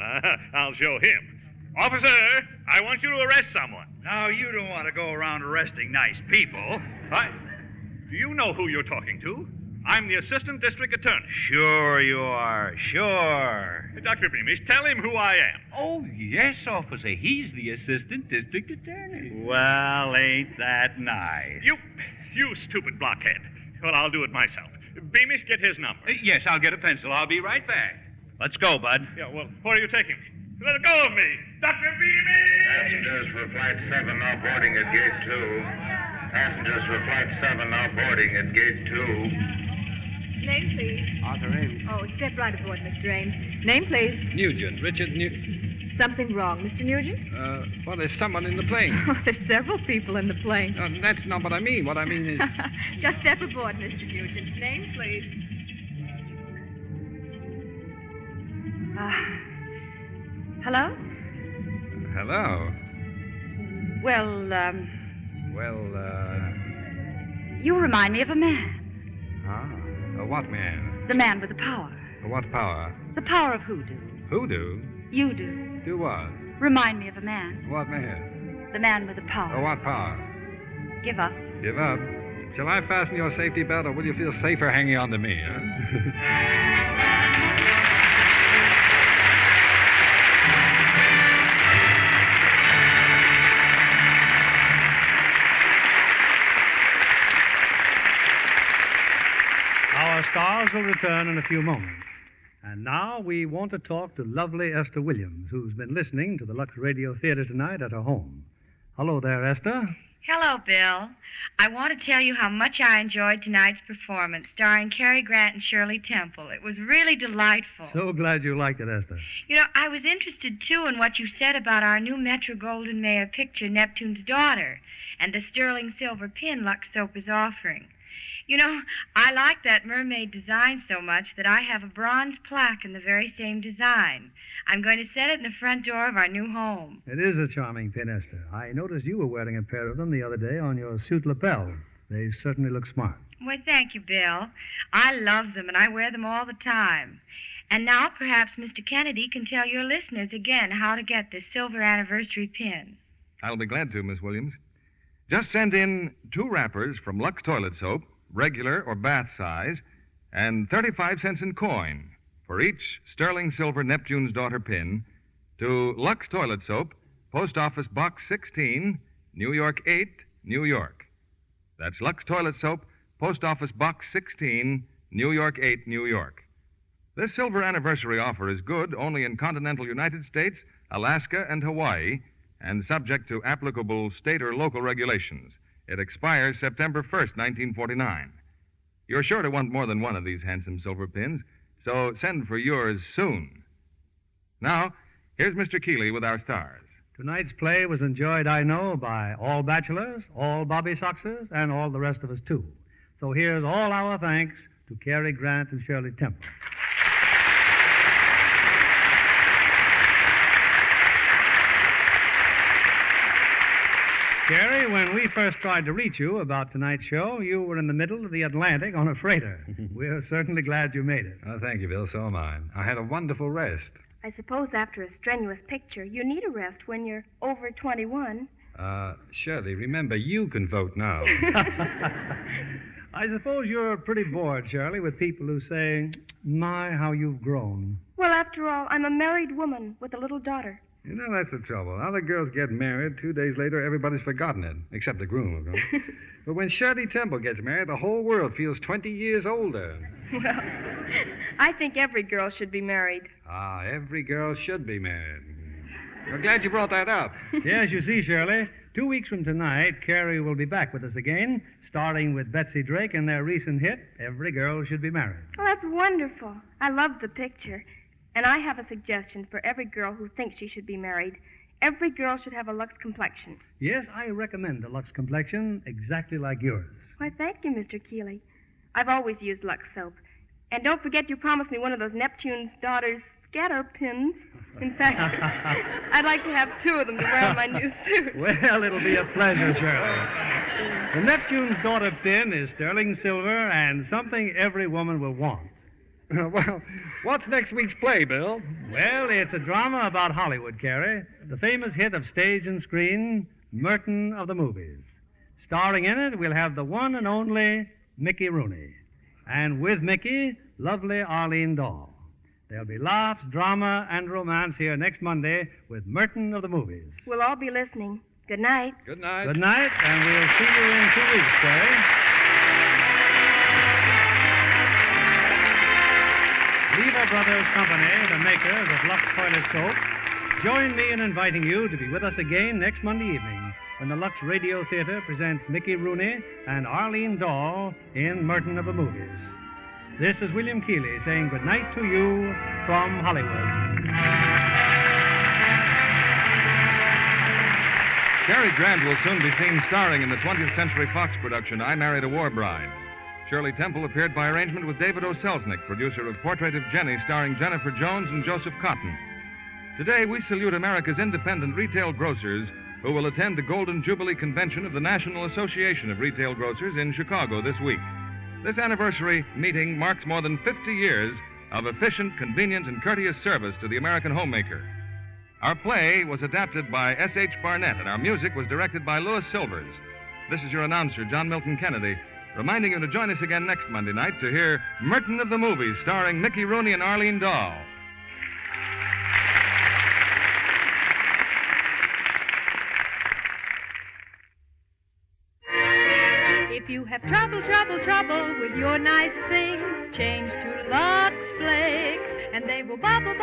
I'll show him. Officer, I want you to arrest someone. Now, you don't want to go around arresting nice people. Do you know who you're talking to? I'm the assistant district attorney. Sure you are. Sure. Dr. Beamish, tell him who I am. Oh, yes, officer. He's the assistant district attorney. Well, ain't that nice? You stupid blockhead. Well, I'll do it myself. Beamish, get his number. Yes, I'll get a pencil. I'll be right back. Let's go, Bud. Yeah, well, where are you taking me? Let go of me. Dr. Beamish! Passengers for Flight 7 now boarding at Gate 2. Passengers for Flight 7 now boarding at Gate 2. Name, please. Arthur Ames. Oh, step right aboard, Mr. Ames. Name, please. Nugent. Richard Nugent. Something wrong, Mr. Nugent? Well, there's someone in the plane. Oh, there's several people in the plane. That's not what I mean. What I mean is... Just step aboard, Mr. Nugent. Name, please. Hello? Hello. Well, Well, you remind me of a man. What man? The man with the power. What power? The power of hoodoo. Hoodoo? You do. Do what? Remind me of a man. What man? The man with the power. What power? Give up. Give up? Shall I fasten your safety belt, or will you feel safer hanging on to me, huh? Our stars will return in a few moments. And now we want to talk to lovely Esther Williams, who's been listening to the Lux Radio Theatre tonight at her home. Hello there, Esther. Hello, Bill. I want to tell you how much I enjoyed tonight's performance, starring Cary Grant and Shirley Temple. It was really delightful. So glad you liked it, Esther. You know, I was interested, too, in what you said about our new Metro-Goldwyn-Mayer picture, Neptune's Daughter, and the sterling silver pin Lux Soap is offering. You know, I like that mermaid design so much that I have a bronze plaque in the very same design. I'm going to set it in the front door of our new home. It is a charming pin, Esther. I noticed you were wearing a pair of them the other day on your suit lapel. They certainly look smart. Well, thank you, Bill. I love them, and I wear them all the time. And now perhaps Mr. Kennedy can tell your listeners again how to get this silver anniversary pin. I'll be glad to, Miss Williams. Just send in 2 wrappers from Lux Toilet Soap, regular or bath size, and 35 cents in coin for each sterling silver Neptune's Daughter pin to Lux Toilet Soap, Post Office Box 16, New York 8, New York. That's Lux Toilet Soap, Post Office Box 16, New York 8, New York. This silver anniversary offer is good only in continental United States, Alaska, and Hawaii, and subject to applicable state or local regulations. It expires September 1st, 1949. You're sure to want more than one of these handsome silver pins, so send for yours soon. Now, here's Mr. Keeley with our stars. Tonight's play was enjoyed, I know, by all bachelors, all Bobby Soxers, and all the rest of us, too. So here's all our thanks to Cary Grant and Shirley Temple. Cary, when we first tried to reach you about tonight's show, you were in the middle of the Atlantic on a freighter. We're certainly glad you made it. Oh, thank you, Bill. So am I. I had a wonderful rest. I suppose after a strenuous picture, you need a rest when you're over 21. Shirley, remember, you can vote now. I suppose you're pretty bored, Shirley, with people who say, "My, how you've grown." Well, after all, I'm a married woman with a little daughter. You know, that's the trouble. Other girls get married, 2 days later, everybody's forgotten it, except the groom, of course. But when Shirley Temple gets married, the whole world feels 20 years older. Well, I think every girl should be married. Ah, every girl should be married. I'm glad you brought that up. Yes, you see, Shirley, 2 weeks from tonight, Cary will be back with us again, starting with Betsy Drake and their recent hit, Every Girl Should Be Married. Oh, that's wonderful. I love the picture. And I have a suggestion for every girl who thinks she should be married. Every girl should have a Lux complexion. Yes, I recommend a Lux complexion exactly like yours. Why, thank you, Mr. Keeley. I've always used Lux soap. And don't forget you promised me one of those Neptune's Daughter's scatter pins. In fact, I'd like to have 2 of them to wear on my new suit. Well, it'll be a pleasure, Shirley. The Neptune's Daughter pin is sterling silver and something every woman will want. Well, what's next week's play, Bill? Well, it's a drama about Hollywood, Cary. The famous hit of stage and screen, Merton of the Movies. Starring in it, we'll have the one and only Mickey Rooney. And with Mickey, lovely Arlene Dahl. There'll be laughs, drama, and romance here next Monday with Merton of the Movies. We'll all be listening. Good night. Good night. Good night, and we'll see you in 2 weeks, Cary. Lever Brothers Company, the makers of Lux Toilet Soap, join me in inviting you to be with us again next Monday evening when the Lux Radio Theatre presents Mickey Rooney and Arlene Dahl in Merton of the Movies. This is William Keeley saying good night to you from Hollywood. Cary Grant will soon be seen starring in the 20th Century Fox production, I Married a War Bride. Shirley Temple appeared by arrangement with David O. Selznick, producer of Portrait of Jenny, starring Jennifer Jones and Joseph Cotton. Today, we salute America's independent retail grocers who will attend the Golden Jubilee Convention of the National Association of Retail Grocers in Chicago this week. This anniversary meeting marks more than 50 years of efficient, convenient, and courteous service to the American homemaker. Our play was adapted by S.H. Barnett, and our music was directed by Louis Silvers. This is your announcer, John Milton Kennedy, reminding you to join us again next Monday night to hear Merton of the Movies, starring Mickey Rooney and Arlene Dahl. If you have trouble with your nice things, change to Lux Flakes, and they will bubble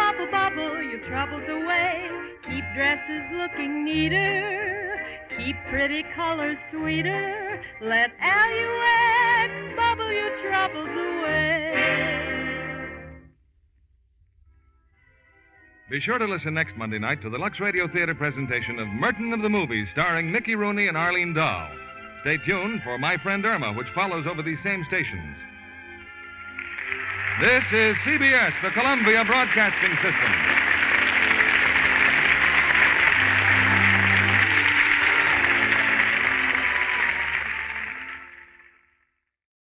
your troubles away. Keep dresses looking neater, keep pretty colors sweeter. Let Lux bubble your troubles away. Be sure to listen next Monday night to the Lux Radio Theatre presentation of Merton of the Movies, starring Mickey Rooney and Arlene Dahl. Stay tuned for My Friend Irma, which follows over these same stations. This is CBS, the Columbia Broadcasting System.